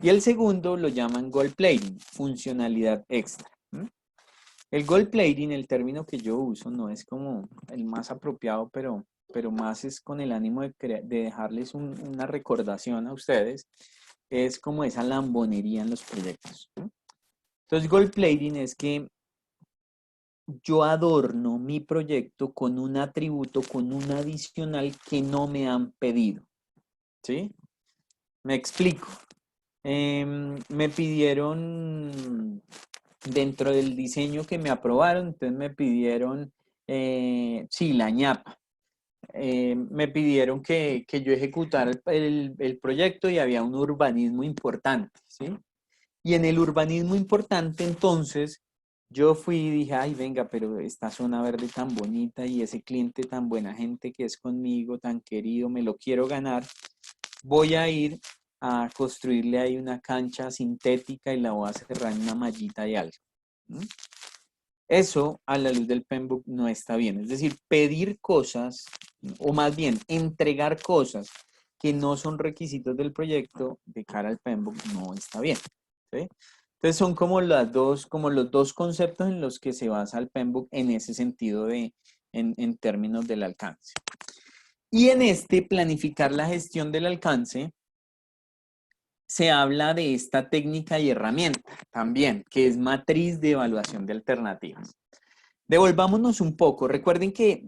Y el segundo lo llaman gold plating, funcionalidad extra. El gold plating, el término que yo uso, no es como el más apropiado, pero más es con el ánimo de dejarles una recordación a ustedes. Es como esa lambonería en los proyectos. Entonces, gold plating es que yo adorno mi proyecto con un atributo, con un adicional que no me han pedido. ¿Sí? Me explico. Me pidieron, dentro del diseño que me aprobaron, entonces me pidieron, sí, la ñapa. Me pidieron que yo ejecutara el proyecto y había un urbanismo importante, ¿sí? Y en el urbanismo importante, entonces, Yo fui y dije, ay, venga, pero esta zona verde tan bonita y ese cliente tan buena gente que es conmigo, tan querido, me lo quiero ganar. Voy a ir a construirle ahí una cancha sintética y la voy a cerrar en una mallita de algo. ¿Mm? Eso a la luz del PMBOK no está bien. Es decir, pedir cosas, o más bien entregar cosas que no son requisitos del proyecto de cara al PMBOK no está bien. ¿Sí? Entonces son como los dos conceptos en los que se basa el PMBOK en ese sentido en términos del alcance. Y en este planificar la gestión del alcance, se habla de esta técnica y herramienta también, que es matriz de evaluación de alternativas. Devolvámonos un poco. Recuerden que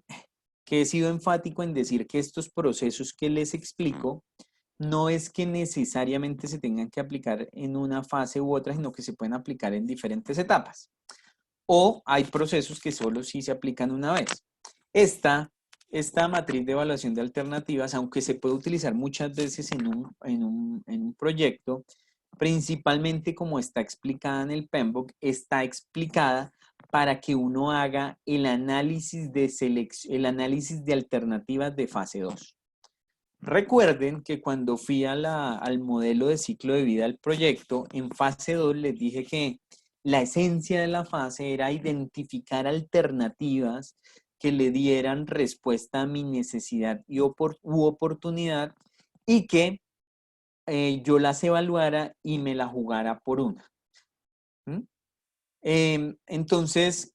he sido enfático en decir que estos procesos que les explico no es que necesariamente se tengan que aplicar en una fase u otra, sino que se pueden aplicar en diferentes etapas. O hay procesos que solo sí se aplican una vez. Esta matriz de evaluación de alternativas, aunque se puede utilizar muchas veces en un proyecto, principalmente como está explicada en el PMBOK, está explicada para que uno haga el análisis de alternativas de fase 2. Recuerden que cuando fui al modelo de ciclo de vida del proyecto, en fase 2 les dije que la esencia de la fase era identificar alternativas que le dieran respuesta a mi necesidad u oportunidad y que yo las evaluara y me la jugara por una. ¿Mm? Entonces,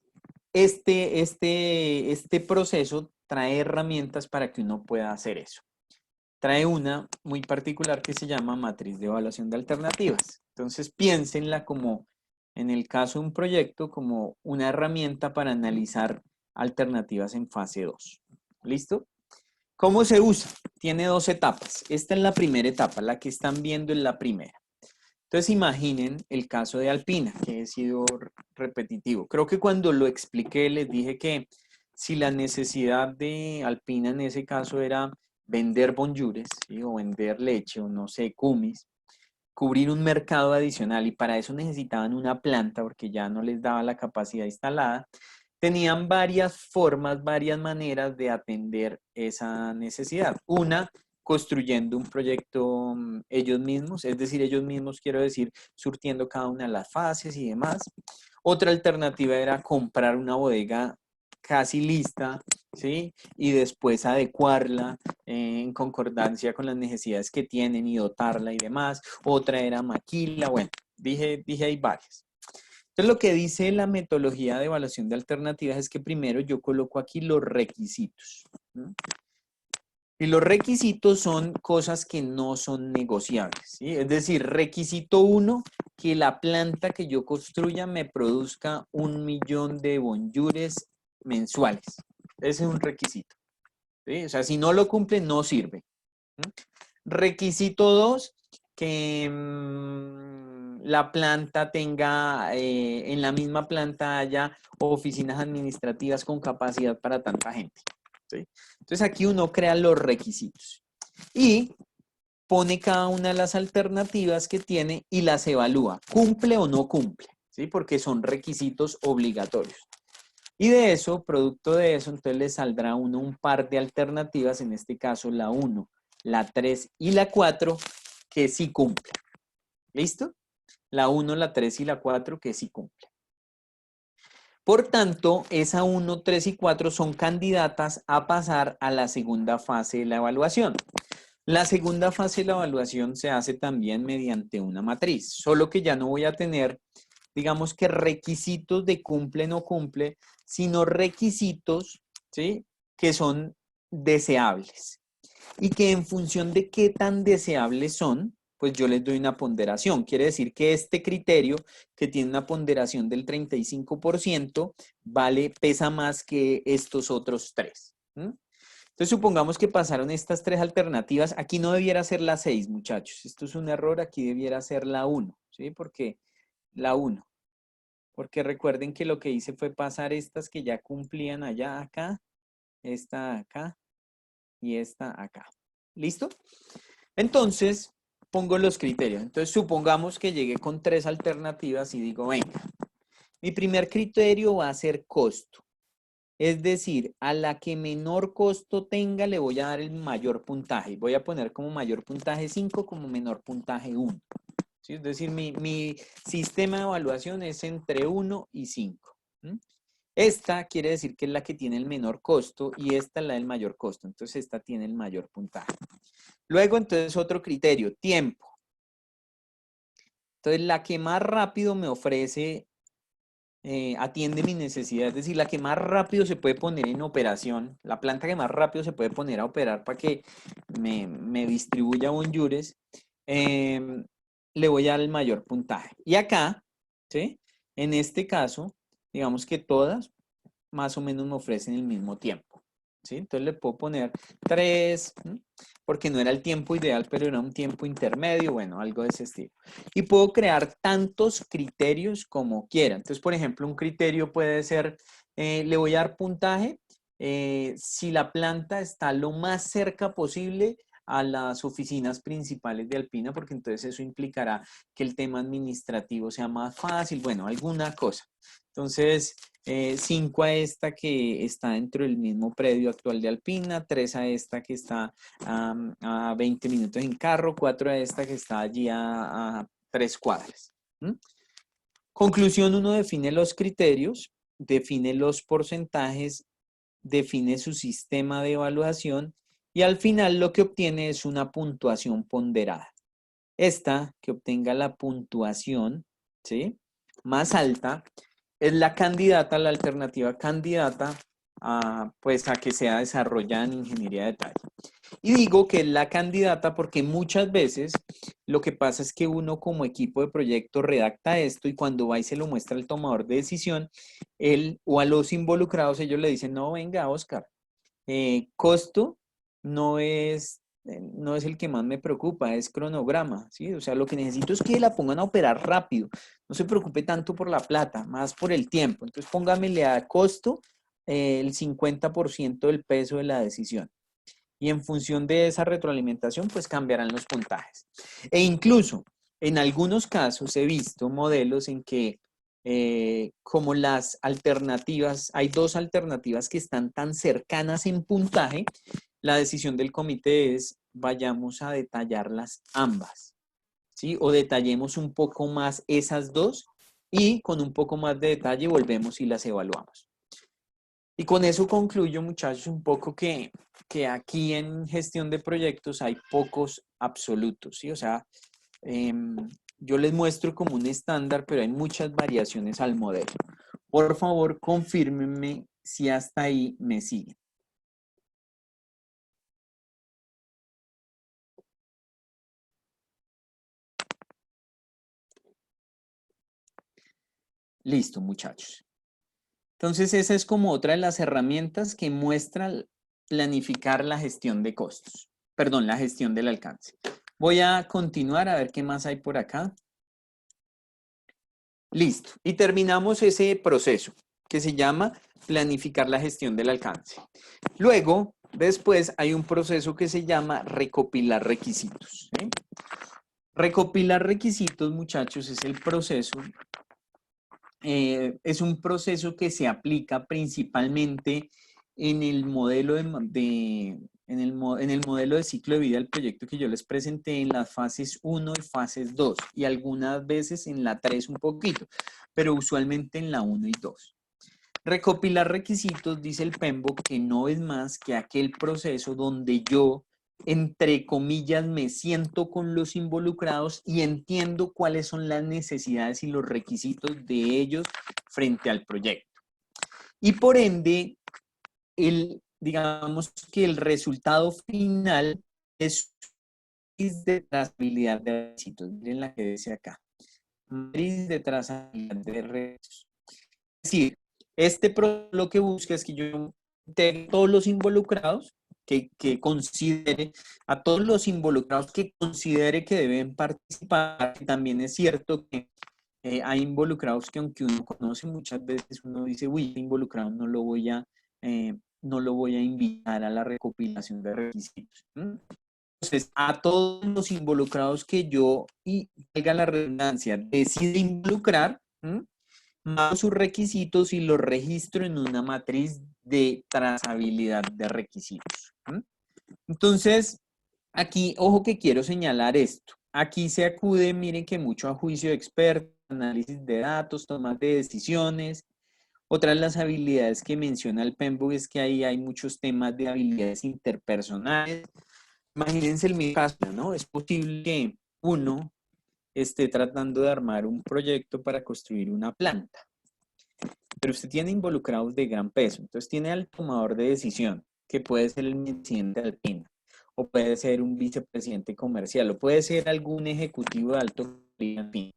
este proceso trae herramientas para que uno pueda hacer eso. Trae una muy particular que se llama matriz de evaluación de alternativas. Entonces, piénsenla como, en el caso de un proyecto, como una herramienta para analizar alternativas en fase 2. ¿Listo? ¿Cómo se usa? Tiene dos etapas. Esta es la primera etapa, la que están viendo es la primera. Entonces imaginen el caso de Alpina, que he sido repetitivo. Creo que cuando lo expliqué les dije que si la necesidad de Alpina en ese caso era vender bonjours, ¿sí? O vender leche o no sé, kumis, cubrir un mercado adicional y para eso necesitaban una planta porque ya no les daba la capacidad instalada, tenían varias formas, varias maneras de atender esa necesidad. Una, construyendo un proyecto ellos mismos, es decir, ellos mismos, quiero decir, surtiendo cada una de las fases y demás. Otra alternativa era comprar una bodega casi lista, ¿sí? Y después adecuarla en concordancia con las necesidades que tienen y dotarla y demás. Otra era maquila, bueno, dije hay varias. Entonces, lo que dice la metodología de evaluación de alternativas es que primero yo coloco aquí los requisitos. ¿No? Y los requisitos son cosas que no son negociables, ¿sí? Es decir, requisito 1, que la planta que yo construya me produzca 1.000.000 de bonjours mensuales. Ese es un requisito, ¿sí? O sea, si no lo cumple, no sirve. ¿Sí? Requisito 2, que la planta tenga, en la misma planta haya oficinas administrativas con capacidad para tanta gente. ¿Sí? Entonces aquí uno crea los requisitos y pone cada una de las alternativas que tiene y las evalúa. ¿Cumple o no cumple? ¿Sí? Porque son requisitos obligatorios. Y de eso, producto de eso, entonces le saldrá a uno un par de alternativas, en este caso la 1, la 3 y la 4, que sí cumplen. ¿Listo? La 1, la 3 y la 4 que sí cumplen. Por tanto, esa 1, 3 y 4 son candidatas a pasar a la segunda fase de la evaluación. La segunda fase de la evaluación se hace también mediante una matriz, solo que ya no voy a tener, digamos que requisitos de cumple o no cumple, sino requisitos, ¿sí? Que son deseables y que en función de qué tan deseables son, pues yo les doy una ponderación. Quiere decir que este criterio, que tiene una ponderación del 35%, pesa más que estos otros tres. Entonces, supongamos que pasaron estas tres alternativas. Aquí no debiera ser la 6, muchachos. Esto es un error. Aquí debiera ser la 1, ¿sí? Porque la 1. Porque recuerden que lo que hice fue pasar estas que ya cumplían allá acá, esta acá y esta acá. ¿Listo? Entonces, pongo los criterios. Entonces, supongamos que llegué con tres alternativas y digo, venga, Mi primer criterio va a ser costo. Es decir, a la que menor costo tenga le voy a dar el mayor puntaje. Voy a poner como mayor puntaje 5, como menor puntaje 1. ¿Sí? Es decir, mi sistema de evaluación es entre 1 y 5. Esta quiere decir que es la que tiene el menor costo y esta es la del mayor costo. Entonces, esta tiene el mayor puntaje. Luego, entonces, otro criterio, tiempo. Entonces, la que más rápido me ofrece, atiende mi necesidad, es decir, la que más rápido se puede poner en operación, la planta que más rápido se puede poner a operar para que me distribuya bonyures, le voy a dar el mayor puntaje. Y acá, ¿sí? En este caso, digamos que todas más o menos me ofrecen el mismo tiempo, ¿sí? Entonces le puedo poner 3, porque no era el tiempo ideal, pero era un tiempo intermedio, bueno, algo de ese estilo. Y puedo crear tantos criterios como quiera. Entonces, por ejemplo, un criterio puede ser, le voy a dar puntaje si la planta está lo más cerca posible a las oficinas principales de Alpina, porque entonces eso implicará que el tema administrativo sea más fácil, bueno, alguna cosa. Entonces, 5 a esta que está dentro del mismo predio actual de Alpina, 3 a esta que está a 20 minutos en carro, 4 a esta que está allí a 3 cuadras. Conclusión, uno define los criterios, define los porcentajes, define su sistema de evaluación y al final lo que obtiene es una puntuación ponderada. Esta que obtenga la puntuación, ¿sí?, más alta es la candidata, la alternativa candidata pues a que sea desarrollada en ingeniería de detalle. Y digo que es la candidata porque muchas veces lo que pasa es que uno como equipo de proyecto redacta esto y cuando va y se lo muestra al tomador de decisión, él o a los involucrados, ellos le dicen, no, venga, Oscar, costo no es el que más me preocupa, es cronograma, ¿sí? O sea, lo que necesito es que la pongan a operar rápido, no se preocupe tanto por la plata, más por el tiempo. Entonces póngamele a costo el 50% del peso de la decisión. Y en función de esa retroalimentación, pues cambiarán los puntajes. E incluso, en algunos casos he visto modelos en que como las alternativas, hay dos alternativas que están tan cercanas en puntaje, la decisión del comité es vayamos a detallarlas ambas, ¿sí? O detallemos un poco más esas dos y con un poco más de detalle volvemos y las evaluamos. Y con eso concluyo, muchachos, un poco que aquí en gestión de proyectos hay pocos absolutos, ¿sí? O sea, yo les muestro como un estándar, pero hay muchas variaciones al modelo. Por favor, confírmenme si hasta ahí me siguen. Listo, muchachos. Entonces, esa es como otra de las herramientas que muestra planificar la gestión de costos. Perdón, la gestión del alcance. Voy a continuar a ver qué más hay por acá. Listo. Y terminamos ese proceso que se llama planificar la gestión del alcance. Luego, después hay un proceso que se llama recopilar requisitos. ¿Sí? Recopilar requisitos, muchachos, es el proceso. Es un proceso que se aplica principalmente en el modelo en el modelo de ciclo de vida del proyecto que yo les presenté en las fases 1 y fases 2 y algunas veces en la 3 un poquito, pero usualmente en la 1 y 2. Recopilar requisitos, dice el PMBOK, que no es más que aquel proceso donde yo, entre comillas, me siento con los involucrados y entiendo cuáles son las necesidades y los requisitos de ellos frente al proyecto. Y por ende, digamos que el resultado final es de trazabilidad de requisitos. Miren la que dice acá. Matriz de trazabilidad de requisitos. Es decir, lo que busca es que yo integre todos los involucrados, que considere a todos los involucrados que considere que deben participar. También es cierto que hay involucrados que aunque uno conoce muchas veces, uno dice, uy, este involucrado no lo voy a invitar a la recopilación de requisitos. Entonces, a todos los involucrados que yo, y valga la redundancia, decide involucrar, mapo sus requisitos y los registro en una matriz de trazabilidad de requisitos. Entonces, aquí, ojo que quiero señalar esto. Aquí se acude, miren que mucho a juicio de expertos, análisis de datos, toma de decisiones. Otra de las habilidades que menciona el PMBOK es que ahí hay muchos temas de habilidades interpersonales. Imagínense el mismo caso, ¿no? Es posible que uno esté tratando de armar un proyecto para construir una planta, pero usted tiene involucrados de gran peso. Entonces tiene al tomador de decisión, que puede ser el presidente alpino, o puede ser un vicepresidente comercial, o puede ser algún ejecutivo de alto nivel,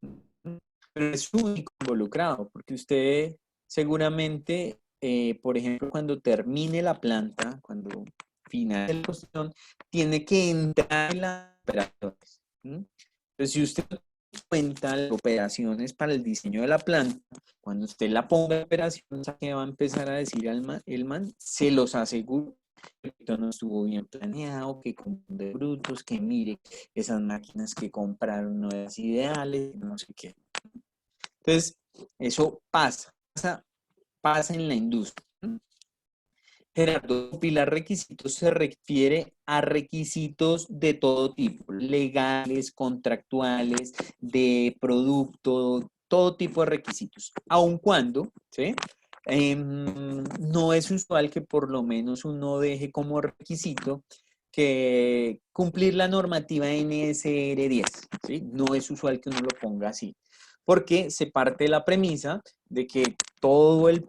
pero es su único involucrado, porque usted seguramente, por ejemplo, cuando termine la planta, cuando finalice la construcción, tiene que entrar en las operaciones. Entonces, si usted cuenta las operaciones para el diseño de la planta, cuando usted la ponga en operación, que va a empezar a decir el man, se los aseguro que esto no estuvo bien planeado, que con de brutos, que mire, esas máquinas que compraron no eran ideales, no sé qué. Entonces, eso pasa en la industria. Gerardo, pilar requisitos se refiere a requisitos de todo tipo, legales, contractuales, de producto, todo tipo de requisitos, aun cuando, ¿sí? No es usual que por lo menos uno deje como requisito que cumplir la normativa NSR 10, ¿sí? No es usual que uno lo ponga así, porque se parte de la premisa de que todo el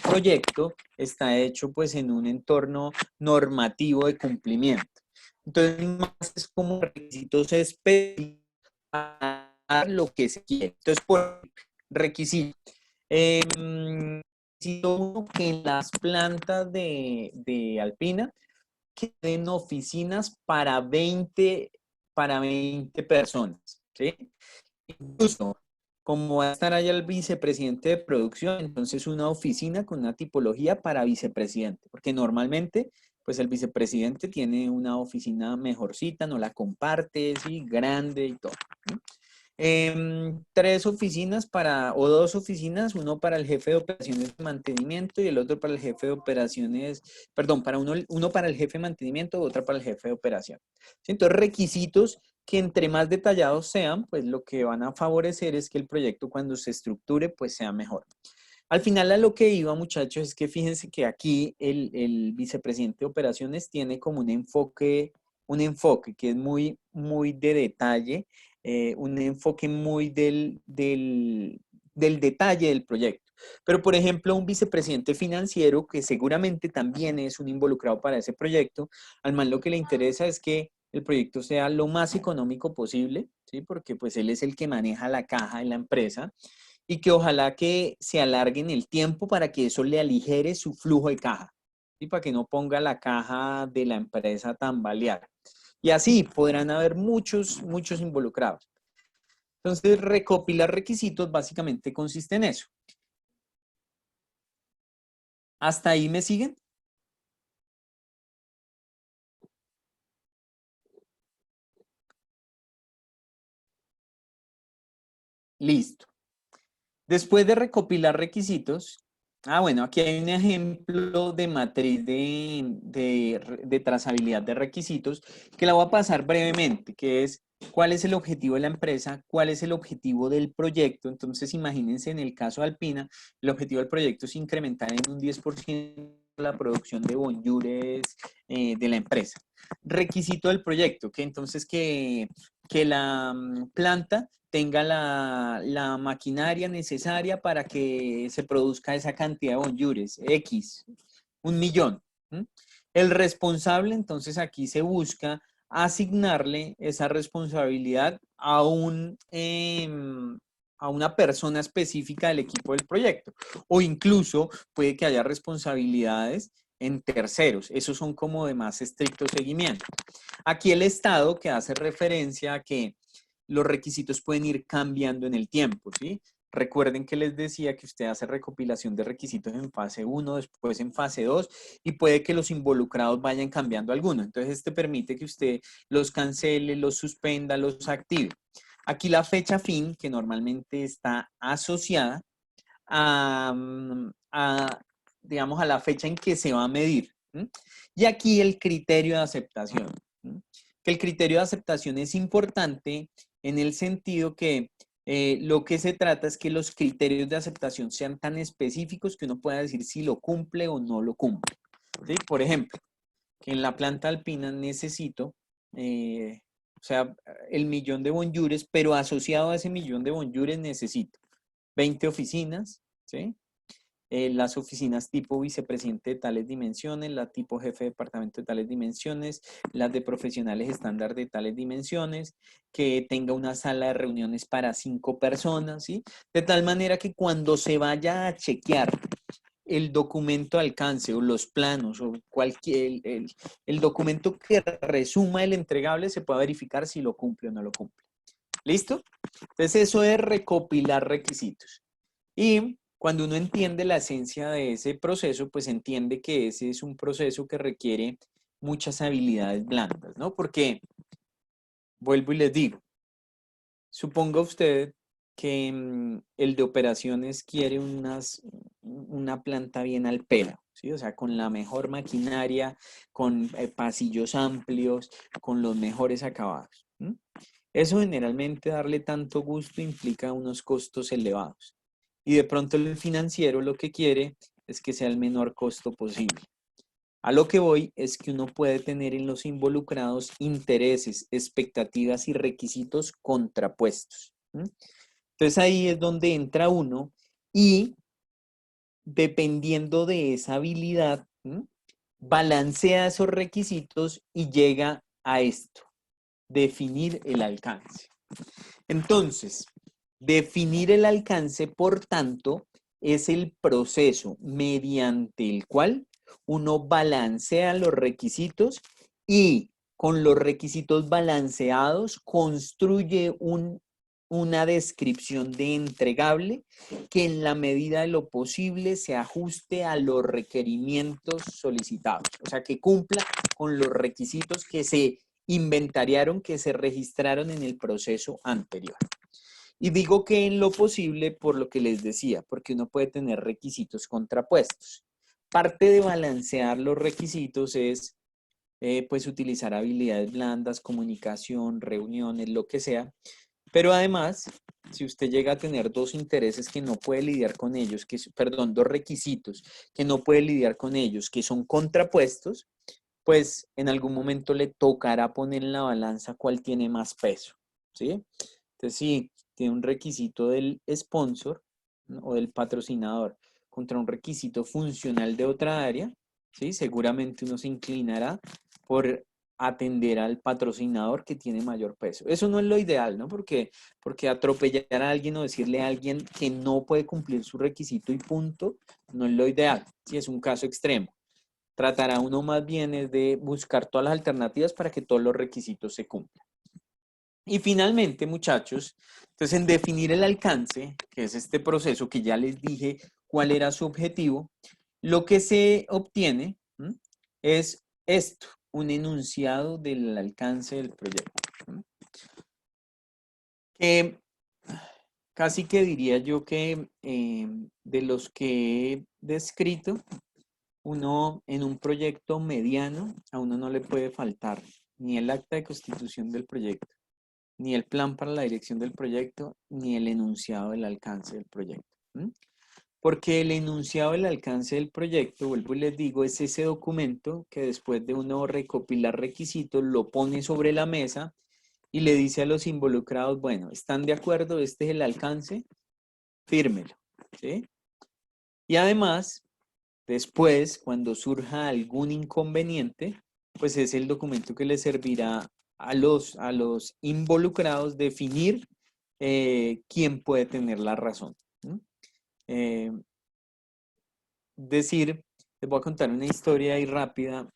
proyecto está hecho pues en un entorno normativo de cumplimiento. Entonces, más es como requisitos específicos para lo que se quiere. Entonces, por requisito, requisito que en las plantas de Alpina queden oficinas para 20 personas, ¿sí? Incluso, como va a estar allá el vicepresidente de producción, entonces una oficina con una tipología para vicepresidente, porque normalmente, pues el vicepresidente tiene una oficina mejorcita, no la comparte, sí, grande y todo. Tres oficinas o dos oficinas, uno para el jefe de operaciones de mantenimiento y el otro para el jefe de operaciones, perdón, uno para el jefe de mantenimiento y otra para el jefe de operación. ¿Sí? Entonces, requisitos que entre más detallados sean, pues lo que van a favorecer es que el proyecto cuando se estructure, pues sea mejor. Al final a lo que iba, muchachos, es que fíjense que aquí el vicepresidente de operaciones tiene como un enfoque que es muy, muy de detalle, un enfoque muy del detalle del proyecto. Pero, por ejemplo, un vicepresidente financiero, que seguramente también es un involucrado para ese proyecto, al man lo que le interesa es que el proyecto sea lo más económico posible, ¿sí? Porque pues él es el que maneja la caja de la empresa y que ojalá que se alargue en el tiempo para que eso le aligere su flujo de caja, y para que no ponga la caja de la empresa a tambalear. Y así podrán haber muchos, muchos involucrados. Entonces, recopilar requisitos básicamente consiste en eso. ¿Hasta ahí me siguen? Listo. Después de recopilar requisitos, bueno, aquí hay un ejemplo de matriz de trazabilidad de requisitos que la voy a pasar brevemente, que es cuál es el objetivo de la empresa, cuál es el objetivo del proyecto. Entonces, imagínense en el caso de Alpina, el objetivo del proyecto es incrementar en un 10% la producción de bonjours de la empresa. Requisito del proyecto, que entonces que la planta tenga la maquinaria necesaria para que se produzca esa cantidad de bonjours, X, 1.000.000. El responsable, entonces aquí se busca asignarle esa responsabilidad a una persona específica del equipo del proyecto. O incluso puede que haya responsabilidades en terceros. Esos son como de más estricto seguimiento. Aquí el Estado que hace referencia a que los requisitos pueden ir cambiando en el tiempo, ¿sí? Recuerden que les decía que usted hace recopilación de requisitos en fase 1, después en fase 2 y puede que los involucrados vayan cambiando algunos. Entonces, este permite que usted los cancele, los suspenda, los active. Aquí la fecha fin, que normalmente está asociada digamos, a la fecha en que se va a medir. ¿Mm? Y aquí el criterio de aceptación. ¿Mm? Que el criterio de aceptación es importante en el sentido que lo que se trata es que los criterios de aceptación sean tan específicos que uno pueda decir si lo cumple o no lo cumple. ¿Sí? Por ejemplo, que en la planta alpina necesito, o sea, el millón de bonjours, pero asociado a ese millón de bonjours necesito 20 oficinas, ¿sí? Las oficinas tipo vicepresidente de tales dimensiones, la tipo jefe de departamento de tales dimensiones, las de profesionales estándar de tales dimensiones, que tenga una sala de reuniones para 5 personas, ¿sí? De tal manera que cuando se vaya a chequear el documento de alcance o los planos o cualquier, el documento que resuma el entregable se pueda verificar si lo cumple o no lo cumple. ¿Listo? Entonces eso es recopilar requisitos. Y cuando uno entiende la esencia de ese proceso, pues entiende que ese es un proceso que requiere muchas habilidades blandas, ¿no? Porque, vuelvo y les digo, suponga usted que el de operaciones quiere una planta bien al pelo, ¿sí? O sea, con la mejor maquinaria, con pasillos amplios, con los mejores acabados. ¿Mm? Eso generalmente darle tanto gusto implica unos costos elevados. Y de pronto el financiero lo que quiere es que sea el menor costo posible. A lo que voy es que uno puede tener en los involucrados intereses, expectativas y requisitos contrapuestos. ¿Mm? Entonces ahí es donde entra uno y dependiendo de esa habilidad, balancea esos requisitos y llega a esto, definir el alcance. Entonces, definir el alcance, por tanto, es el proceso mediante el cual uno balancea los requisitos y con los requisitos balanceados construye una descripción de entregable que en la medida de lo posible se ajuste a los requerimientos solicitados, o sea, que cumpla con los requisitos que se inventariaron, que se registraron en el proceso anterior. Y digo que en lo posible por lo que les decía, porque uno puede tener requisitos contrapuestos. Parte de balancear los requisitos es pues utilizar habilidades blandas, comunicación, reuniones, lo que sea. Pero además, si usted llega a tener dos intereses que no puede lidiar con ellos, perdón, dos requisitos que no puede lidiar con ellos, que son contrapuestos, pues en algún momento le tocará poner en la balanza cuál tiene más peso, ¿sí? Entonces, si tiene un requisito del sponsor, ¿no? O del patrocinador contra un requisito funcional de otra área, ¿sí? Seguramente uno se inclinará por atender al patrocinador que tiene mayor peso. Eso no es lo ideal, ¿no? Porque atropellar a alguien o decirle a alguien que no puede cumplir su requisito y punto, no es lo ideal, si es un caso extremo. Tratará uno más bien es de buscar todas las alternativas para que todos los requisitos se cumplan. Y finalmente, muchachos, entonces en definir el alcance, que es este proceso que ya les dije cuál era su objetivo, lo que se obtiene es esto, un enunciado del alcance del proyecto. Que casi que diría yo que de los que he descrito, uno en un proyecto mediano, a uno no le puede faltar ni el acta de constitución del proyecto, ni el plan para la dirección del proyecto, ni el enunciado del alcance del proyecto. Porque el enunciado del alcance del proyecto, vuelvo y les digo, es ese documento que después de uno recopilar requisitos, lo pone sobre la mesa y le dice a los involucrados, bueno, ¿están de acuerdo? Este es el alcance, fírmelo, ¿sí? Y además, después, cuando surja algún inconveniente, pues es el documento que le servirá a los involucrados definir quién puede tener la razón. Eh, les voy a contar una historia ahí rápida.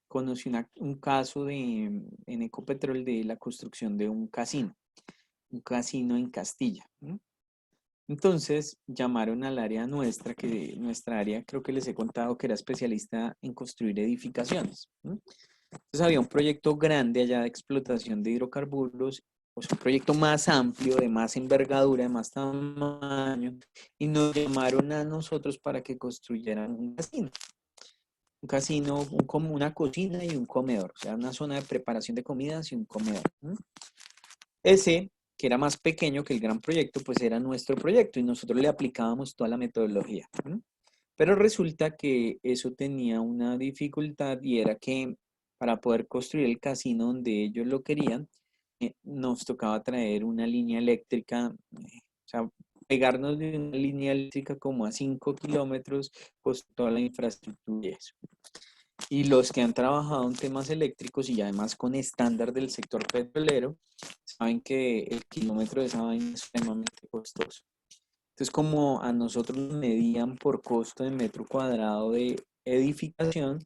Conocí un caso en Ecopetrol de la construcción de un casino en Castilla. Entonces llamaron al área nuestra, que nuestra área creo que les he contado que era especialista en construir edificaciones. Entonces había un proyecto grande allá de explotación de hidrocarburos pues, un proyecto más amplio, de más envergadura, de más tamaño, y nos llamaron a nosotros para que construyeran un casino. Un casino, como una cocina y un comedor, o sea, una zona de preparación de comidas y un comedor. Ese, que era más pequeño que el gran proyecto, pues era nuestro proyecto y nosotros le aplicábamos toda la metodología. Pero resulta que eso tenía una dificultad y era que para poder construir el casino donde ellos lo querían, nos tocaba traer una línea eléctrica, o sea, pegarnos de una línea eléctrica como a 5 kilómetros, pues toda la infraestructura y eso. Y los que han trabajado en temas eléctricos y además con estándar del sector petrolero, saben que el kilómetro de esa vaina es extremadamente costoso. Entonces, como a nosotros nos medían por costo de metro cuadrado de edificación,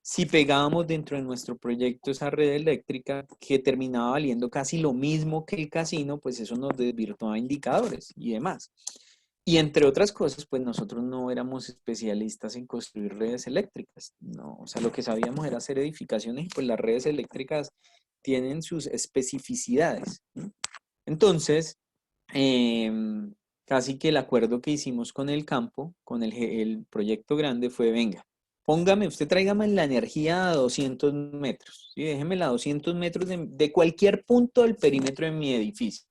si pegábamos dentro de nuestro proyecto esa red eléctrica que terminaba valiendo casi lo mismo que el casino, pues eso nos desvirtuaba indicadores y demás. Y entre otras cosas, pues nosotros no éramos especialistas en construir redes eléctricas, no, o sea, lo que sabíamos era hacer edificaciones y pues las redes eléctricas tienen sus especificidades. Entonces, casi que el acuerdo que hicimos con el campo, con el proyecto grande fue, venga, usted tráigame la energía a 200 metros, ¿sí? Déjeme a 200 metros de cualquier punto del perímetro de mi edificio.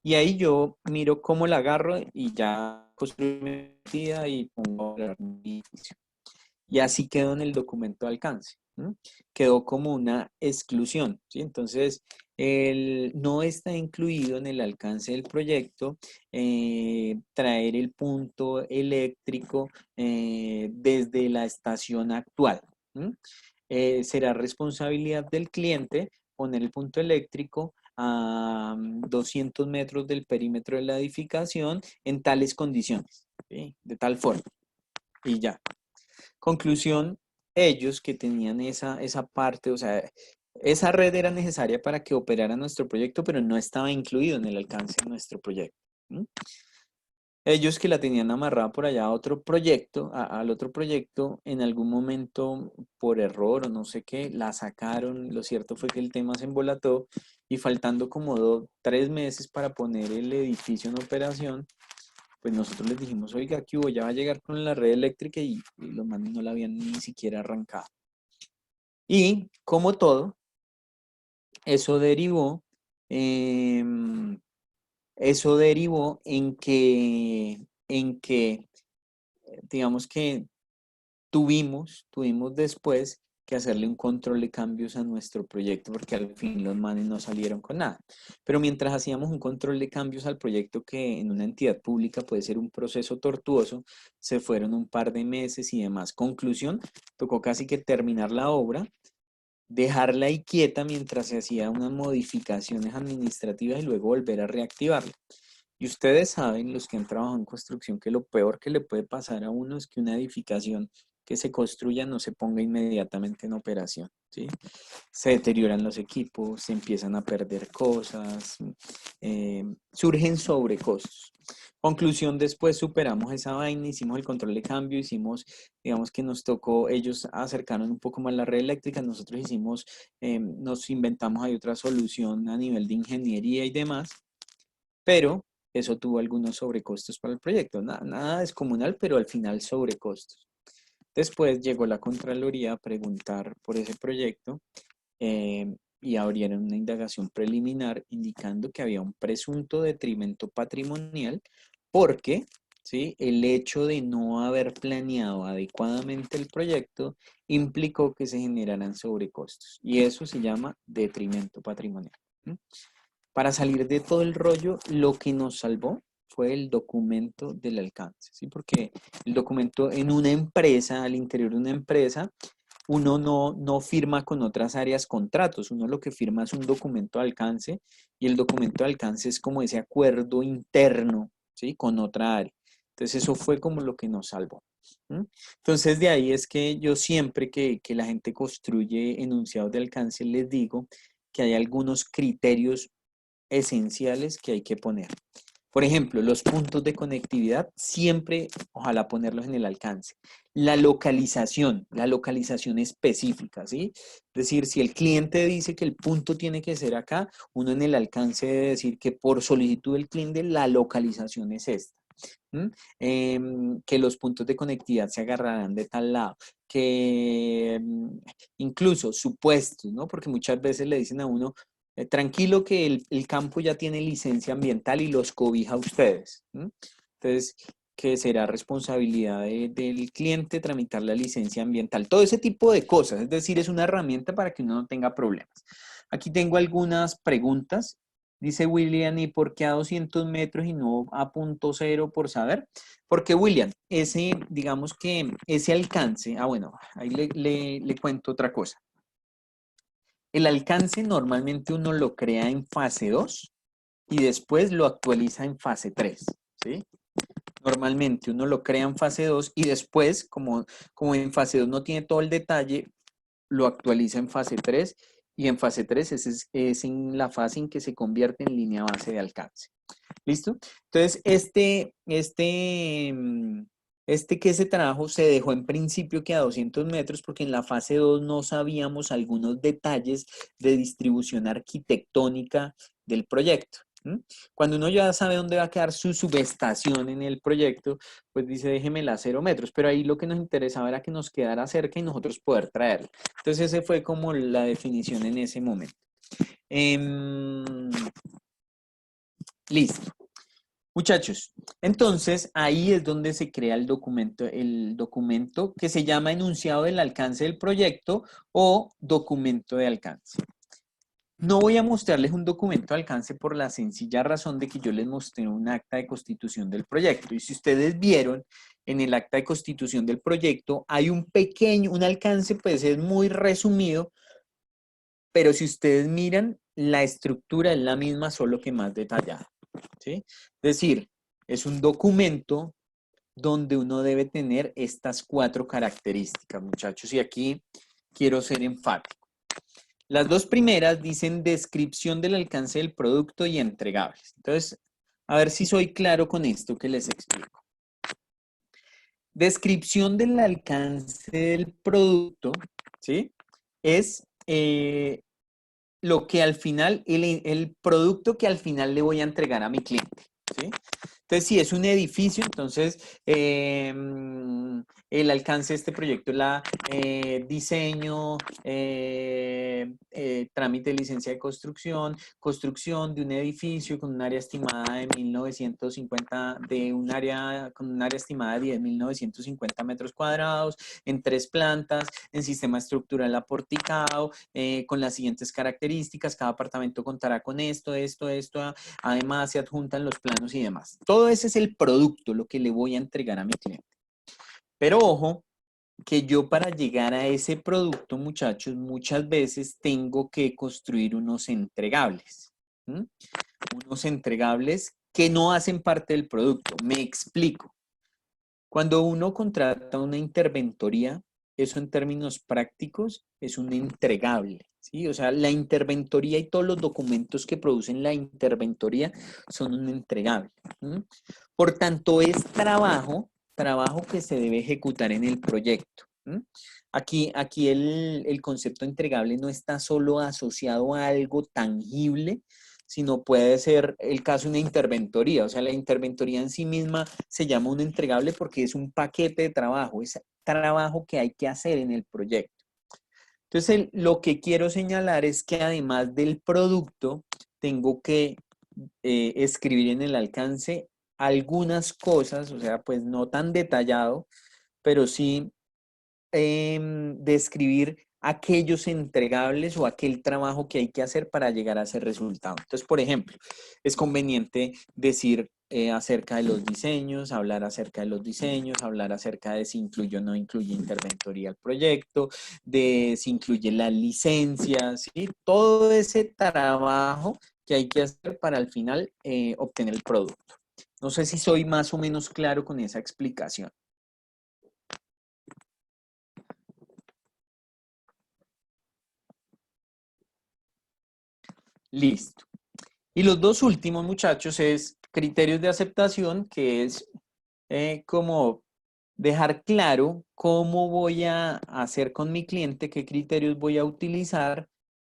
Y ahí yo miro cómo la agarro y ya construyo mi medida y pongo mi edificio. Y así quedó en el documento de alcance. Quedó como una exclusión, ¿sí? Entonces, no está incluido en el alcance del proyecto traer el punto eléctrico desde la estación actual. Será responsabilidad del cliente poner el punto eléctrico a 200 metros del perímetro de la edificación en tales condiciones, ¿sí? De tal forma. Y ya. Conclusión, ellos que tenían esa parte, o sea, esa red era necesaria para que operara nuestro proyecto, pero no estaba incluido en el alcance de nuestro proyecto. Ellos que la tenían amarrada por allá a otro proyecto, al otro proyecto, en algún momento por error o no sé qué, la sacaron. Lo cierto fue que el tema se embolató y faltando como 3 meses para poner el edificio en operación, pues nosotros les dijimos, oiga, aquí ya va a llegar con la red eléctrica y los manes no la habían ni siquiera arrancado. Y como todo, eso derivó, eso derivó en que, digamos que tuvimos después que hacerle un control de cambios a nuestro proyecto porque al fin los manes no salieron con nada. Pero mientras hacíamos un control de cambios al proyecto que en una entidad pública puede ser un proceso tortuoso, se fueron un par de meses y demás. Conclusión, tocó casi que terminar la obra, dejarla ahí quieta mientras se hacían unas modificaciones administrativas y luego volver a reactivarla. Y ustedes saben, los que han trabajado en construcción, que lo peor que le puede pasar a uno es que una edificación que se construya no se ponga inmediatamente en operación, ¿sí? Se deterioran los equipos, se empiezan a perder cosas, surgen sobrecostos. Conclusión, después superamos esa vaina, hicimos el control de cambio, digamos que nos tocó, ellos acercaron un poco más la red eléctrica, nosotros nos inventamos ahí otra solución a nivel de ingeniería y demás, pero eso tuvo algunos sobrecostos para el proyecto, nada descomunal, pero al final sobrecostos. Después llegó la Contraloría a preguntar por ese proyecto y abrieron una indagación preliminar indicando que había un presunto detrimento patrimonial porque, ¿sí?, el hecho de no haber planeado adecuadamente el proyecto implicó que se generaran sobrecostos y eso se llama detrimento patrimonial. Para salir de todo el rollo, lo que nos salvó fue el documento del alcance, ¿sí? Porque el documento en una empresa, al interior de una empresa, uno no firma con otras áreas contratos, uno lo que firma es un documento de alcance y el documento de alcance es como ese acuerdo interno, ¿sí?, con otra área. Entonces eso fue como lo que nos salvó. Entonces de ahí es que yo siempre que la gente construye enunciados de alcance les digo que hay algunos criterios esenciales que hay que poner. Por ejemplo, los puntos de conectividad, siempre ojalá ponerlos en el alcance. La localización específica, ¿sí? Es decir, si el cliente dice que el punto tiene que ser acá, uno en el alcance debe decir que por solicitud del cliente la localización es esta. Que los puntos de conectividad se agarrarán de tal lado, que incluso supuestos, ¿no? Porque muchas veces le dicen a uno, tranquilo que el campo ya tiene licencia ambiental y los cobija a ustedes. Entonces, que será responsabilidad del cliente tramitar la licencia ambiental. Todo ese tipo de cosas, es decir, es una herramienta para que uno no tenga problemas. Aquí tengo algunas preguntas. Dice William, ¿y por qué a 200 metros y no a punto cero por saber? Porque William, digamos que ese alcance, bueno, ahí le cuento otra cosa. El alcance normalmente uno lo crea en fase 2 y después lo actualiza en fase 3, ¿sí? Normalmente uno lo crea en fase 2 y después, como en fase 2 no tiene todo el detalle, lo actualiza en fase 3 y en fase 3 es en la fase en que se convierte en línea base de alcance. ¿Listo? Entonces, que ese trabajo se dejó en principio que a 200 metros porque en la fase 2 no sabíamos algunos detalles de distribución arquitectónica del proyecto. Cuando uno ya sabe dónde va a quedar su subestación en el proyecto, pues dice déjemela a 0 metros, pero ahí lo que nos interesaba era que nos quedara cerca y nosotros poder traerla. Entonces, ese fue como la definición en ese momento. Listo. Muchachos, entonces ahí es donde se crea el documento que se llama enunciado del alcance del proyecto o documento de alcance. No voy a mostrarles un documento de alcance por la sencilla razón de que yo les mostré un acta de constitución del proyecto. Y si ustedes vieron en el acta de constitución del proyecto, hay un alcance, pues es muy resumido, pero si ustedes miran, la estructura es la misma, solo que más detallada. ¿Sí? Es decir, es un documento donde uno debe tener estas 4 características, muchachos. Y aquí quiero ser enfático. Las 2 primeras dicen descripción del alcance del producto y entregables. Entonces, a ver si soy claro con esto que les explico. Descripción del alcance del producto, ¿sí? Es lo que al final, el producto que al final le voy a entregar a mi cliente, ¿sí? Entonces, si es un edificio, entonces el alcance de este proyecto es la diseño, trámite de licencia de construcción de un edificio con un área estimada de 1950, con un área estimada de 10.950 metros cuadrados, en 3 plantas, en sistema estructural aporticado, con las siguientes características. Cada apartamento contará con esto. Además, se adjuntan los planos y demás. Todo ese es el producto, lo que le voy a entregar a mi cliente. Pero ojo, que yo para llegar a ese producto, muchachos, muchas veces tengo que construir unos entregables. Unos entregables que no hacen parte del producto. Me explico. Cuando uno contrata una interventoría, eso en términos prácticos es un entregable, ¿sí? O sea, la interventoría y todos los documentos que producen la interventoría son un entregable. Por tanto, es trabajo que se debe ejecutar en el proyecto. Aquí el concepto entregable no está solo asociado a algo tangible, sino puede ser el caso de una interventoría. O sea, la interventoría en sí misma se llama un entregable porque es un paquete de trabajo, es trabajo que hay que hacer en el proyecto. Entonces, lo que quiero señalar es que además del producto, tengo que escribir en el alcance algunas cosas, o sea, pues no tan detallado, pero sí describir aquellos entregables o aquel trabajo que hay que hacer para llegar a ese resultado. Entonces, por ejemplo, es conveniente decir acerca de los diseños, hablar acerca de los diseños, hablar acerca de si incluye o no incluye interventoría al proyecto, de si incluye las licencias, ¿sí? Todo ese trabajo que hay que hacer para al final obtener el producto. No sé si soy más o menos claro con esa explicación. Listo. Y los 2 últimos, muchachos, es criterios de aceptación, que es como dejar claro cómo voy a hacer con mi cliente, qué criterios voy a utilizar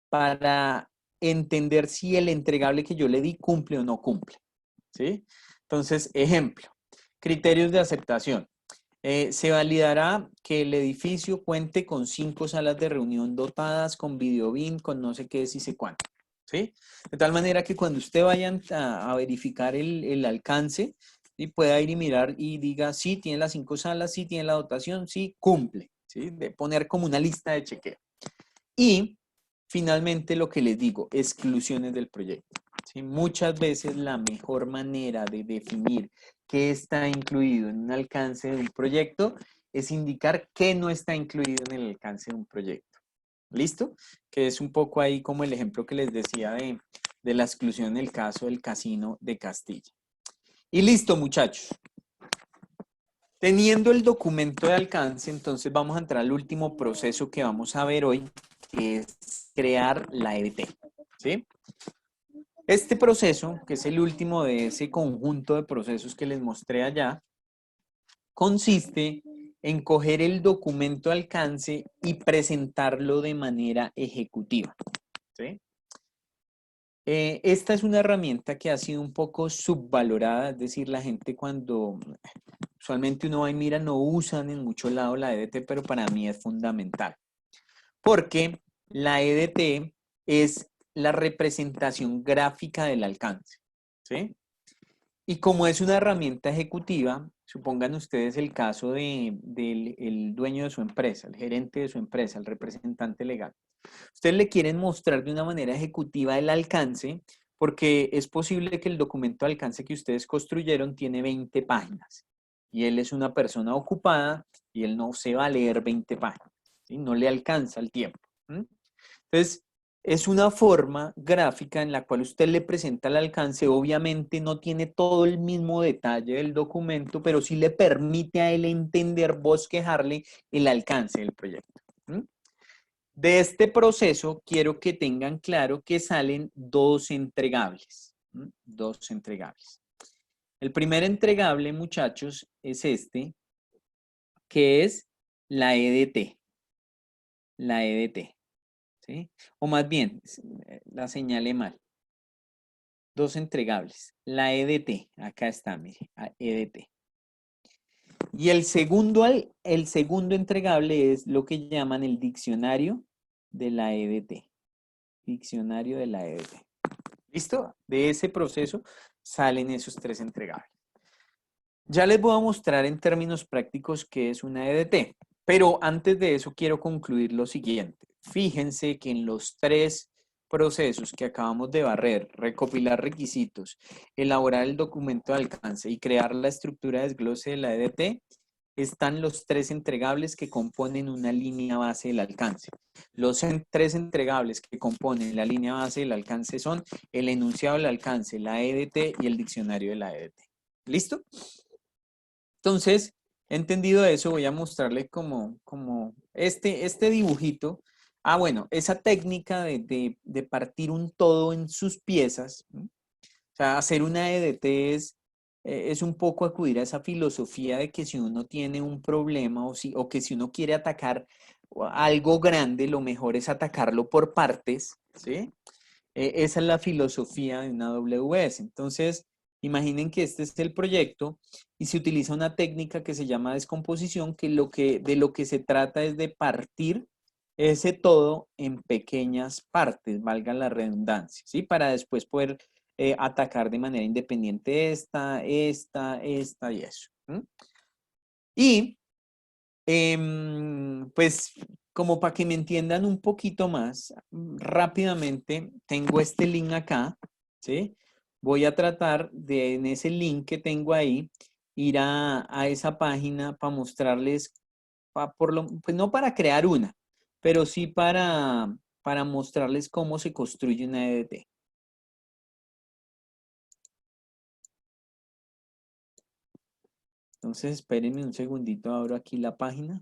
para entender si el entregable que yo le di cumple o no cumple, ¿sí? Entonces, ejemplo, criterios de aceptación. Se validará que el edificio cuente con 5 salas de reunión dotadas con video BIM, con no sé qué, si sé cuánto, ¿sí? De tal manera que cuando usted vaya a verificar el alcance, y pueda ir y mirar y diga, sí, tiene las 5 salas, sí, tiene la dotación, sí, cumple, ¿sí? De poner como una lista de chequeo. Y finalmente lo que les digo, exclusiones del proyecto. ¿Sí? Muchas veces la mejor manera de definir qué está incluido en un alcance de un proyecto es indicar qué no está incluido en el alcance de un proyecto. ¿Listo? Que es un poco ahí como el ejemplo que les decía de la exclusión en el caso del casino de Castilla. Y listo, muchachos. Teniendo el documento de alcance, entonces vamos a entrar al último proceso que vamos a ver hoy, que es crear la EBT. ¿Sí? Este proceso, que es el último de ese conjunto de procesos que les mostré allá, consiste en coger el documento de alcance y presentarlo de manera ejecutiva. ¿Sí? Esta es una herramienta que ha sido un poco subvalorada, es decir, la gente cuando usualmente uno va y mira, no usan en muchos lados la EDT, pero para mí es fundamental. Porque la EDT es la representación gráfica del alcance, ¿sí? Y como es una herramienta ejecutiva, supongan ustedes el caso del dueño de su empresa, el gerente de su empresa, el representante legal. Ustedes le quieren mostrar de una manera ejecutiva el alcance, porque es posible que el documento de alcance que ustedes construyeron tiene 20 páginas y él es una persona ocupada y él no se va a leer 20 páginas, ¿sí? No le alcanza el tiempo. Entonces, es una forma gráfica en la cual usted le presenta el alcance. Obviamente no tiene todo el mismo detalle del documento, pero sí le permite a él entender, bosquejarle el alcance del proyecto. De este proceso quiero que tengan claro que salen dos entregables. Dos entregables. El primer entregable, muchachos, es este, que es la EDT. La EDT. ¿Sí? O más bien, la señalé mal. Dos entregables. La EDT, acá está, mire, EDT. Y el segundo entregable es lo que llaman el diccionario de la EDT. Diccionario de la EDT. ¿Listo? De ese proceso salen esos tres entregables. Ya les voy a mostrar en términos prácticos qué es una EDT, pero antes de eso quiero concluir lo siguiente. Fíjense que en los tres procesos que acabamos de barrer, recopilar requisitos, elaborar el documento de alcance y crear la estructura de desglose de la EDT, están los tres entregables que componen una línea base del alcance. Los tres entregables que componen la línea base del alcance son el enunciado del alcance, la EDT y el diccionario de la EDT. ¿Listo? Entonces, entendido eso, voy a mostrarle como este dibujito. Ah, bueno, esa técnica de partir un todo en sus piezas, ¿no? O sea, hacer una EDT es un poco acudir a esa filosofía de que si uno tiene un problema o que si uno quiere atacar algo grande, lo mejor es atacarlo por partes, ¿sí? Esa es la filosofía de una AWS. Entonces, imaginen que este es el proyecto y se utiliza una técnica que se llama descomposición, que de lo que se trata es de partir ese todo en pequeñas partes, valga la redundancia, ¿sí? Para después poder atacar de manera independiente esta y eso. Y pues como para que me entiendan un poquito más, rápidamente tengo este link acá, ¿sí? Voy a tratar de en ese link que tengo ahí, ir a esa página para mostrarles, pues no para crear una, pero sí para mostrarles cómo se construye una EDT. Entonces, espérenme un segundito, abro aquí la página.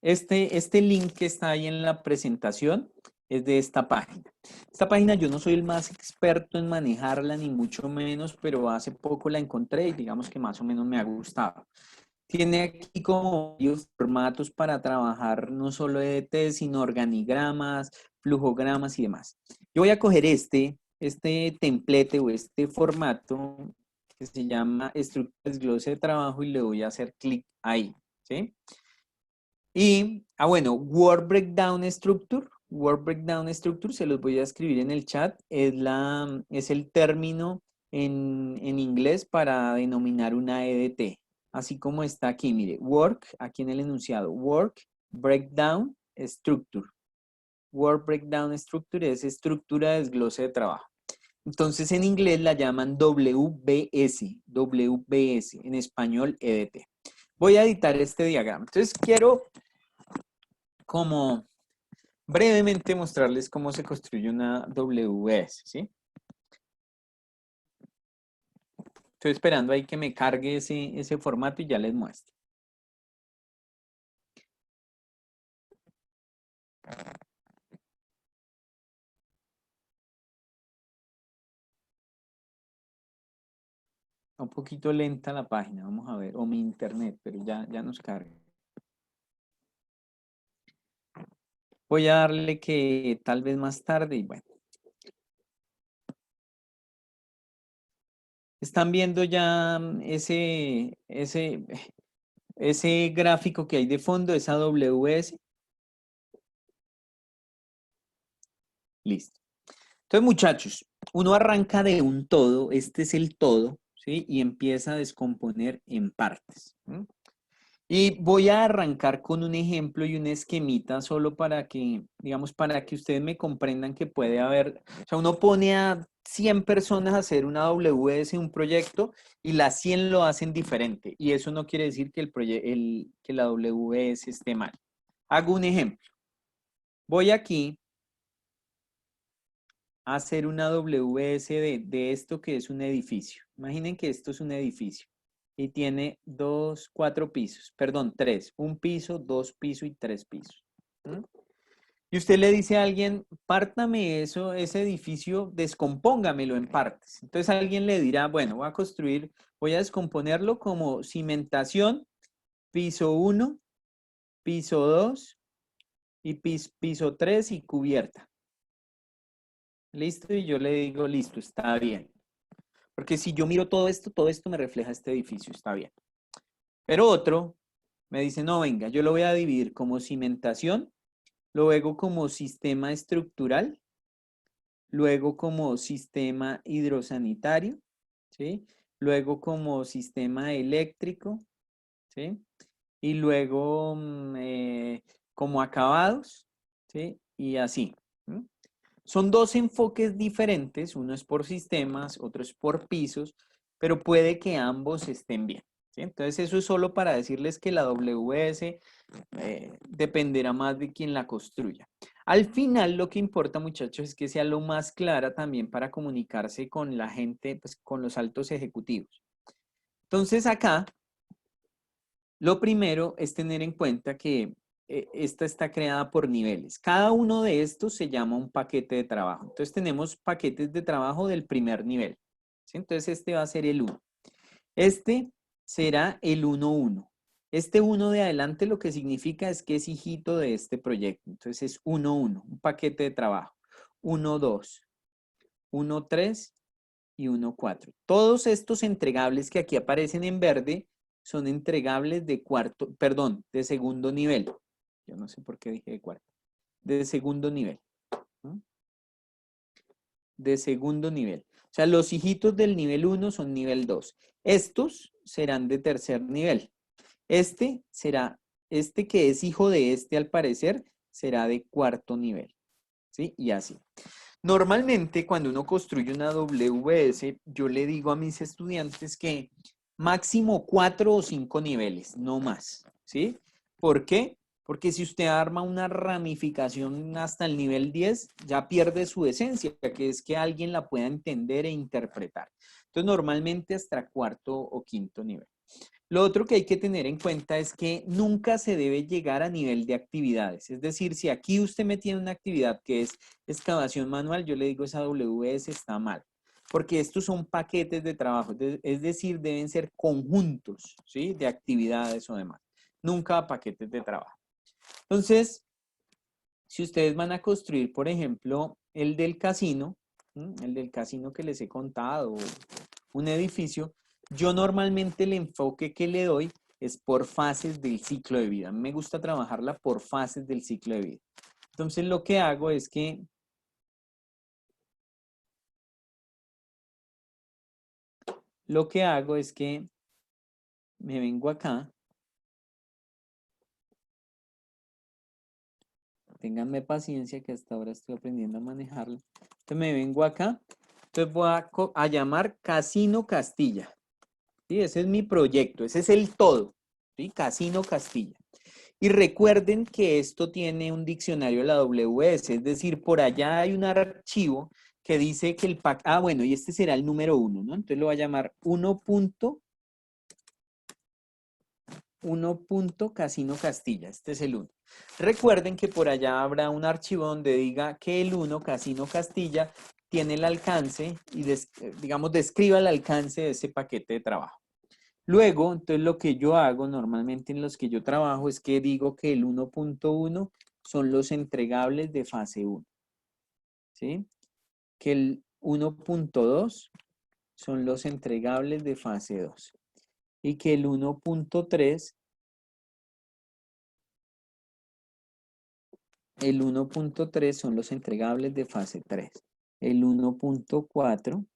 Este link que está ahí en la presentación es de esta página. Esta página yo no soy el más experto en manejarla, ni mucho menos, pero hace poco la encontré y digamos que más o menos me ha gustado. Tiene aquí como varios formatos para trabajar no solo EDT, sino organigramas, flujogramas y demás. Yo voy a coger este template o este formato que se llama estructura desglose de trabajo y le voy a hacer clic ahí, ¿sí? Y, bueno, Word Breakdown Structure. Word Breakdown Structure, se los voy a escribir en el chat, es el término en inglés para denominar una EDT. Así como está aquí, mire, Work, aquí en el enunciado, Work Breakdown Structure. Word Breakdown Structure es estructura de desglose de trabajo. Entonces en inglés la llaman WBS, WBS, en español EDT. Voy a editar este diagrama. Entonces quiero como brevemente mostrarles cómo se construye una WS, ¿sí? Estoy esperando ahí que me cargue ese formato y ya les muestro. Un poquito lenta la página, vamos a ver, o mi internet, pero ya nos carga. Voy a darle que tal vez más tarde y bueno. ¿Están viendo ya ese gráfico que hay de fondo, esa WS? Listo. Entonces, muchachos, uno arranca de un todo, este es el todo, ¿sí? Y empieza a descomponer en partes. ¿Sí? Y voy a arrancar con un ejemplo y un esquemita solo para que, digamos, para que ustedes me comprendan que puede haber, o sea, uno pone a 100 personas a hacer una WS, un proyecto, y las 100 lo hacen diferente. Y eso no quiere decir que, que la WS esté mal. Hago un ejemplo. Voy aquí a hacer una WS de esto que es un edificio. Imaginen que esto es un edificio y tiene 4 pisos, perdón, 3, un piso, 2 pisos y 3 pisos. ¿Mm? Y usted le dice a alguien, pártame eso, ese edificio, descompóngamelo en partes. Entonces alguien le dirá, bueno, voy a descomponerlo como cimentación, piso 1, piso 2 y piso 3 y cubierta. Listo, y yo le digo, listo, está bien. Porque si yo miro todo esto me refleja este edificio, está bien. Pero otro me dice, no, venga, yo lo voy a dividir como cimentación, luego como sistema estructural, luego como sistema hidrosanitario, ¿sí? Luego como sistema eléctrico, ¿sí? Y luego como acabados, ¿sí? Y así. ¿Sí? Son dos enfoques diferentes, uno es por sistemas, otro es por pisos, pero puede que ambos estén bien. ¿Sí? Entonces eso es solo para decirles que la WS dependerá más de quien la construya. Al final lo que importa, muchachos, es que sea lo más clara también para comunicarse con la gente, pues con los altos ejecutivos. Entonces acá, lo primero es tener en cuenta que esta está creada por niveles. Cada uno de estos se llama un paquete de trabajo. Entonces tenemos paquetes de trabajo del primer nivel. ¿Sí? Entonces este va a ser el 1. Este será el 1-1. Este 1 de adelante lo que significa es que es hijito de este proyecto. Entonces es 1-1, un paquete de trabajo. 1-2, 1-3 y 1-4. Todos estos entregables que aquí aparecen en verde son entregables de segundo nivel. Yo no sé por qué dije de cuarto. De segundo nivel. ¿No? De segundo nivel. O sea, los hijitos del nivel 1 son nivel 2. Estos serán de tercer nivel. Este que es hijo de este al parecer, será de cuarto nivel. ¿Sí? Y así. Normalmente cuando uno construye una WS, yo le digo a mis estudiantes que máximo 4 o 5 niveles, no más, ¿sí? ¿Por qué? Porque si usted arma una ramificación hasta el nivel 10, ya pierde su esencia, que es que alguien la pueda entender e interpretar. Entonces, normalmente hasta cuarto o quinto nivel. Lo otro que hay que tener en cuenta es que nunca se debe llegar a nivel de actividades. Es decir, si aquí usted me tiene una actividad que es excavación manual, yo le digo esa WS está mal. Porque estos son paquetes de trabajo. Es decir, deben ser conjuntos, ¿sí? De actividades o demás. Nunca paquetes de trabajo. Entonces, si ustedes van a construir, por ejemplo, el del casino, el del casino que les he contado, un edificio, yo normalmente el enfoque que le doy es por fases del ciclo de vida. Me gusta trabajarla por fases del ciclo de vida. Entonces lo que hago es que me vengo acá. Ténganme paciencia que hasta ahora estoy aprendiendo a manejarlo. Entonces me vengo acá. Entonces voy a llamar Casino Castilla. ¿Sí? Ese es mi proyecto. Ese es el todo. ¿Sí? Casino Castilla. Y recuerden que esto tiene un diccionario de la WS, es decir, por allá hay un archivo que dice que el pack, bueno, y este será el número 1, ¿no? Entonces lo voy a llamar 1.1 Casino Castilla, este es el 1. Recuerden que por allá habrá un archivo donde diga que el 1 Casino Castilla tiene el alcance y digamos describa el alcance de ese paquete de trabajo. Luego, entonces lo que yo hago normalmente en los que yo trabajo es que digo que el 1.1 son los entregables de fase 1, ¿sí? Que el 1.2 son los entregables de fase 2 y que el 1.3 son los entregables de fase 3. El 1.4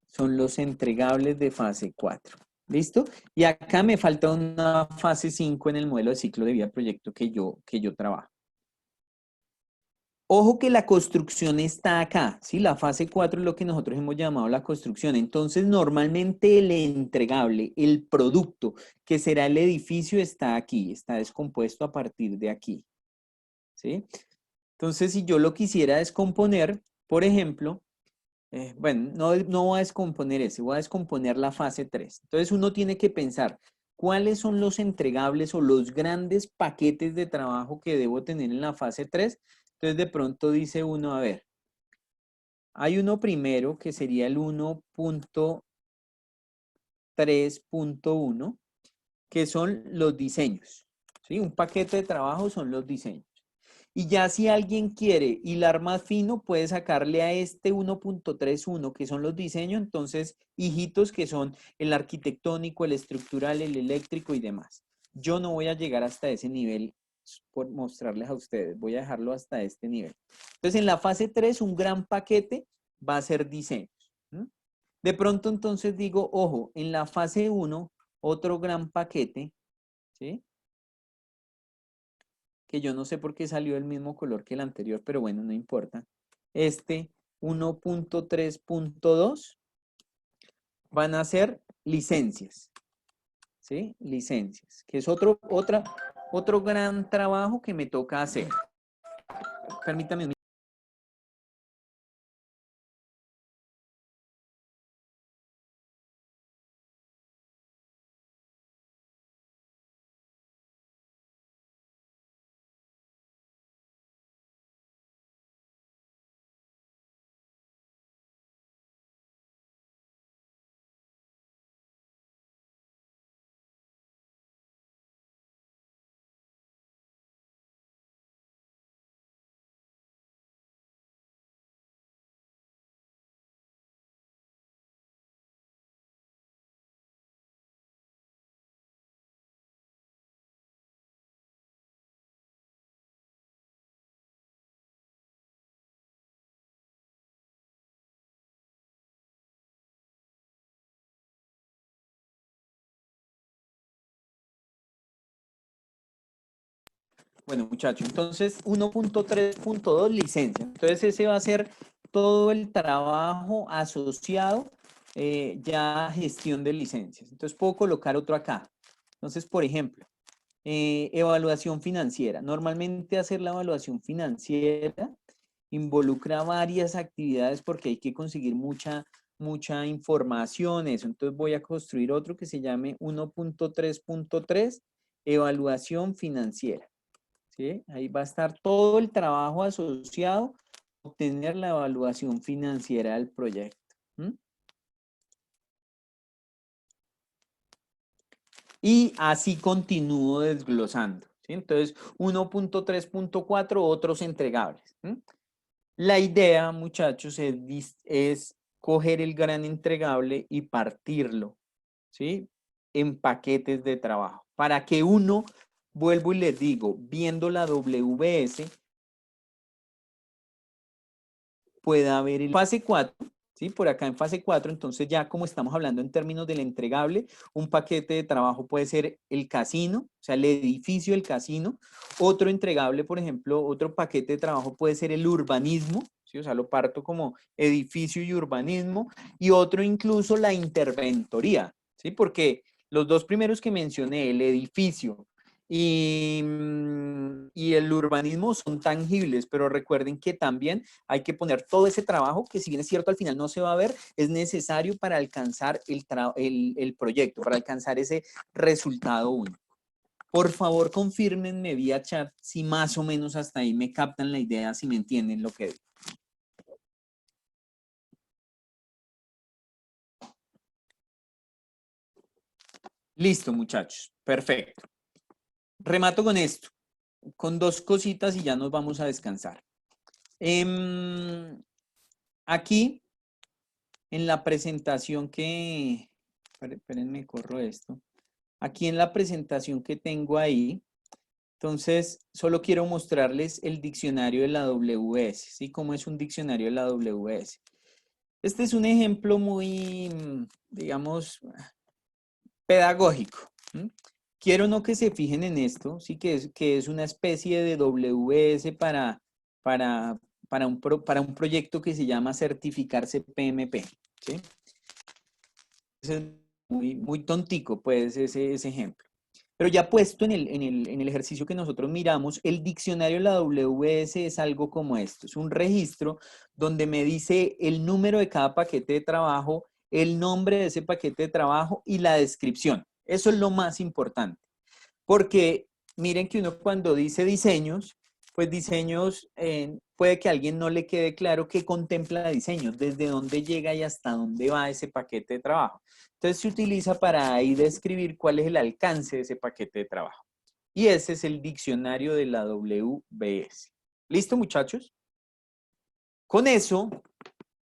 son los entregables de fase 4. ¿Listo? Y acá me falta una fase 5 en el modelo de ciclo de vida proyecto que yo trabajo. Ojo que la construcción está acá, ¿sí? La fase 4 es lo que nosotros hemos llamado la construcción. Entonces, normalmente el entregable, el producto que será el edificio está aquí, está descompuesto a partir de aquí, ¿sí? Entonces, si yo lo quisiera descomponer, por ejemplo, bueno, no voy a descomponer ese, voy a descomponer la fase 3. Entonces, uno tiene que pensar, ¿cuáles son los entregables o los grandes paquetes de trabajo que debo tener en la fase 3? Entonces, de pronto dice uno, a ver, hay uno primero que sería el 1.3.1, que son los diseños, ¿sí? Un paquete de trabajo son los diseños. Y ya si alguien quiere hilar más fino, puede sacarle a este 1.31, que son los diseños, entonces hijitos que son el arquitectónico, el estructural, el eléctrico y demás. Yo no voy a llegar hasta ese nivel por mostrarles a ustedes, voy a dejarlo hasta este nivel. Entonces en la fase 3 un gran paquete va a ser diseños. De pronto entonces digo, ojo, en la fase 1 otro gran paquete, ¿sí? Que yo no sé por qué salió el mismo color que el anterior, pero bueno, no importa. Este 1.3.2 van a ser licencias, ¿sí? Licencias, que es otro gran trabajo que me toca hacer. Permítame un Bueno, muchachos, entonces 1.3.2 licencia. Entonces ese va a ser todo el trabajo asociado ya a gestión de licencias. Entonces puedo colocar otro acá. Entonces, por ejemplo, evaluación financiera. Normalmente hacer la evaluación financiera involucra varias actividades porque hay que conseguir mucha mucha información, eso. Entonces voy a construir otro que se llame 1.3.3, evaluación financiera. ¿Sí? Ahí va a estar todo el trabajo asociado a obtener la evaluación financiera del proyecto. ¿Mm? Y así continúo desglosando. ¿Sí? Entonces, 1.3.4, otros entregables. ¿Mm? La idea, muchachos, es coger el gran entregable y partirlo, ¿sí? En paquetes de trabajo. Para que uno, vuelvo y les digo, viendo la WS, pueda ver el fase 4, ¿sí? Por acá en fase 4, entonces ya como estamos hablando en términos del entregable, un paquete de trabajo puede ser el casino, o sea, el edificio del casino. Otro entregable, por ejemplo, otro paquete de trabajo puede ser el urbanismo, ¿sí? O sea, lo parto como edificio y urbanismo. Y otro incluso la interventoría, ¿sí? Porque los dos primeros que mencioné, el edificio y el urbanismo, son tangibles, pero recuerden que también hay que poner todo ese trabajo que, si bien es cierto al final no se va a ver, es necesario para alcanzar el proyecto, para alcanzar ese resultado único. Por favor, confírmenme vía chat si más o menos hasta ahí me captan la idea, si me entienden lo que digo. Listo, muchachos. Perfecto. Remato con esto, con dos cositas y ya nos vamos a descansar. Aquí, en la presentación que... Espérenme, corro esto. Aquí en la presentación que tengo ahí, entonces, solo quiero mostrarles el diccionario de la WS, ¿sí? ¿Cómo es un diccionario de la WS? Este es un ejemplo muy, digamos, pedagógico. ¿Mm? Quiero no que se fijen en esto, sí, que es una especie de WS para, para un proyecto que se llama certificarse PMP, ¿sí? Es muy, muy tontico, pues, ese ejemplo. Pero ya puesto en el ejercicio que nosotros miramos, el diccionario de la WS es algo como esto. Es un registro donde me dice el número de cada paquete de trabajo, el nombre de ese paquete de trabajo y la descripción. Eso es lo más importante. Porque miren que uno cuando dice diseños, pues diseños, puede que a alguien no le quede claro qué contempla diseños, desde dónde llega y hasta dónde va ese paquete de trabajo. Entonces se utiliza para ahí describir cuál es el alcance de ese paquete de trabajo. Y ese es el diccionario de la WBS. ¿Listo, muchachos? Con eso,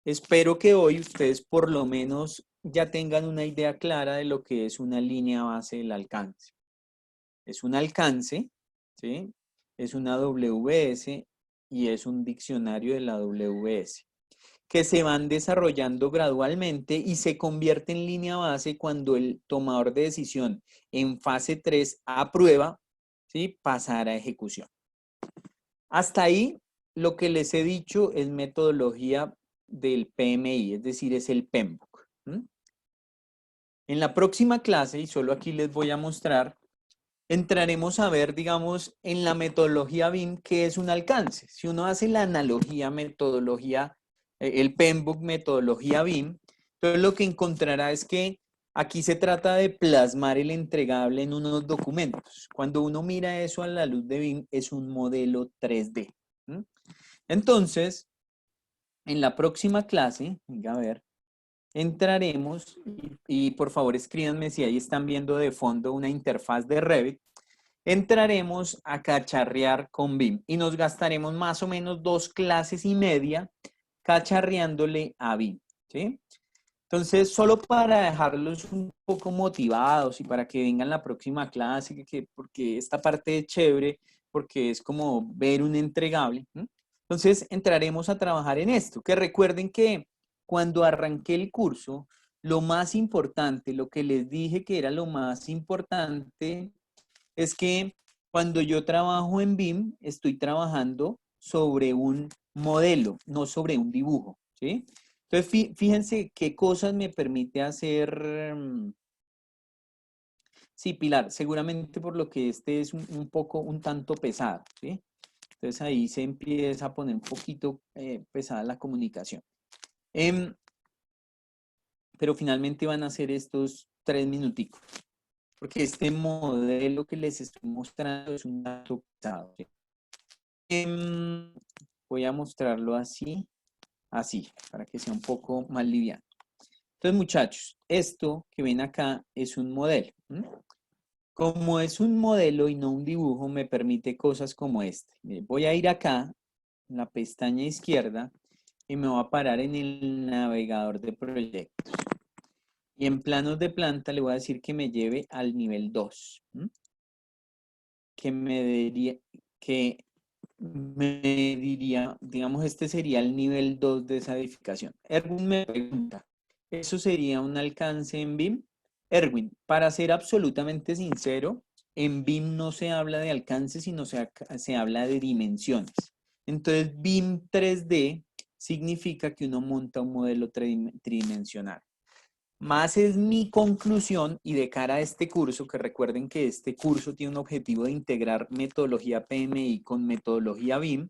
espero que hoy ustedes por lo menos ya tengan una idea clara de lo que es una línea base del alcance. Es un alcance, ¿sí? Es una WS y es un diccionario de la WS, que se van desarrollando gradualmente y se convierte en línea base cuando el tomador de decisión en fase 3 aprueba, ¿sí? Pasar a ejecución. Hasta ahí, lo que les he dicho es metodología del PMI, es decir, es el PMBOK. En la próxima clase, y solo aquí les voy a mostrar, entraremos a ver, digamos, en la metodología BIM, qué es un alcance. Si uno hace la analogía metodología, el PMBOK metodología BIM, entonces lo que encontrará es que aquí se trata de plasmar el entregable en unos documentos. Cuando uno mira eso a la luz de BIM, es un modelo 3D. Entonces, en la próxima clase, venga a ver, entraremos y por favor escríbanme si ahí están viendo de fondo una interfaz de Revit. Entraremos a cacharrear con BIM y nos gastaremos más o menos 2 clases y media cacharreándole a BIM, ¿sí? Entonces, solo para dejarlos un poco motivados y para que vengan la próxima clase, porque esta parte es chévere, porque es como ver un entregable. Entonces, entraremos a trabajar en esto. Que recuerden que cuando arranqué el curso, lo más importante, lo que les dije que era lo más importante, es que cuando yo trabajo en BIM, estoy trabajando sobre un modelo, no sobre un dibujo, ¿sí? Entonces, fíjense qué cosas me permite hacer. Sí, Pilar, seguramente por lo que este es un poco, un tanto pesado, ¿sí? Entonces ahí se empieza a poner un poquito pesada la comunicación. pero finalmente van a ser estos 3 minuticos, porque este modelo que les estoy mostrando es un dato pesado. ¿Sí? Voy a mostrarlo así, para que sea un poco más liviano. Entonces, muchachos, esto que ven acá es un modelo. Como es un modelo y no un dibujo, me permite cosas como este. Voy a ir acá, en la pestaña izquierda, y me voy a parar en el navegador de proyectos. Y en planos de planta le voy a decir que me lleve al nivel 2. Que me diría, digamos, este sería el nivel 2 de esa edificación. Erwin me pregunta, ¿eso sería un alcance en BIM? Erwin, para ser absolutamente sincero, en BIM no se habla de alcance, sino se habla de dimensiones. Entonces, BIM 3D significa que uno monta un modelo tridimensional. Más es mi conclusión y de cara a este curso, que recuerden que este curso tiene un objetivo de integrar metodología PMI con metodología BIM,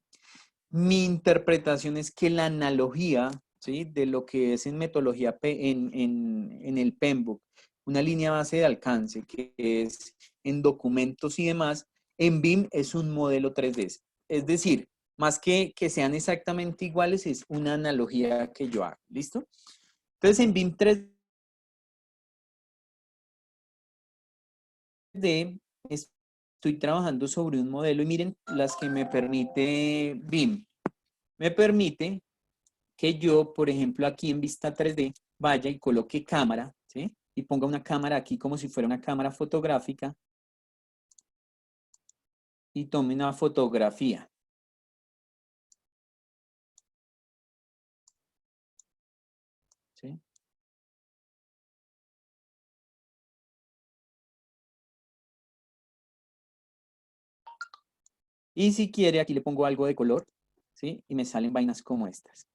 mi interpretación es que la analogía, ¿sí?, de lo que es en metodología en el PMBOK, una línea base de alcance que es en documentos y demás, en BIM es un modelo 3D. Es decir, más que sean exactamente iguales, es una analogía que yo hago. ¿Listo? Entonces, en BIM 3D estoy trabajando sobre un modelo y miren las que me permite BIM. Me permite que yo, por ejemplo, aquí en vista 3D, vaya y coloque cámara, ¿sí? Y ponga una cámara aquí como si fuera una cámara fotográfica y tome una fotografía. ¿Sí? Y si quiere, aquí le pongo algo de color, ¿sí? Y me salen vainas como estas.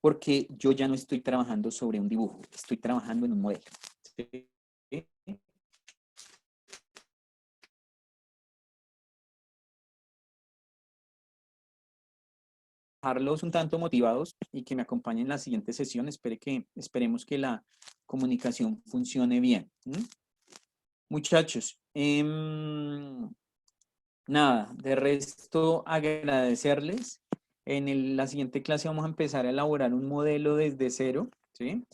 Porque yo ya no estoy trabajando sobre un dibujo, estoy trabajando en un modelo. ¿Sí? Dejarlos un tanto motivados y que me acompañen en la siguiente sesión. Esperemos que la comunicación funcione bien. Muchachos, nada, de resto agradecerles. En la siguiente clase vamos a empezar a elaborar un modelo desde cero, ¿sí?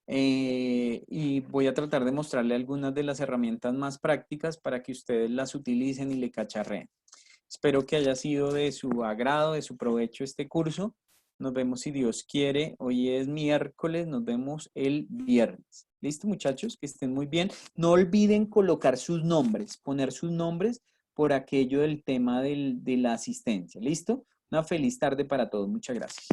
Y voy a tratar de mostrarle algunas de las herramientas más prácticas para que ustedes las utilicen y le cacharreen. Espero que haya sido de su agrado, de su provecho este curso. Nos vemos si Dios quiere. Hoy es miércoles, nos vemos el viernes. ¿Listo, muchachos? Que estén muy bien. No olviden colocar sus nombres, poner sus nombres por aquello del tema de la asistencia. ¿Listo? Una feliz tarde para todos. Muchas gracias.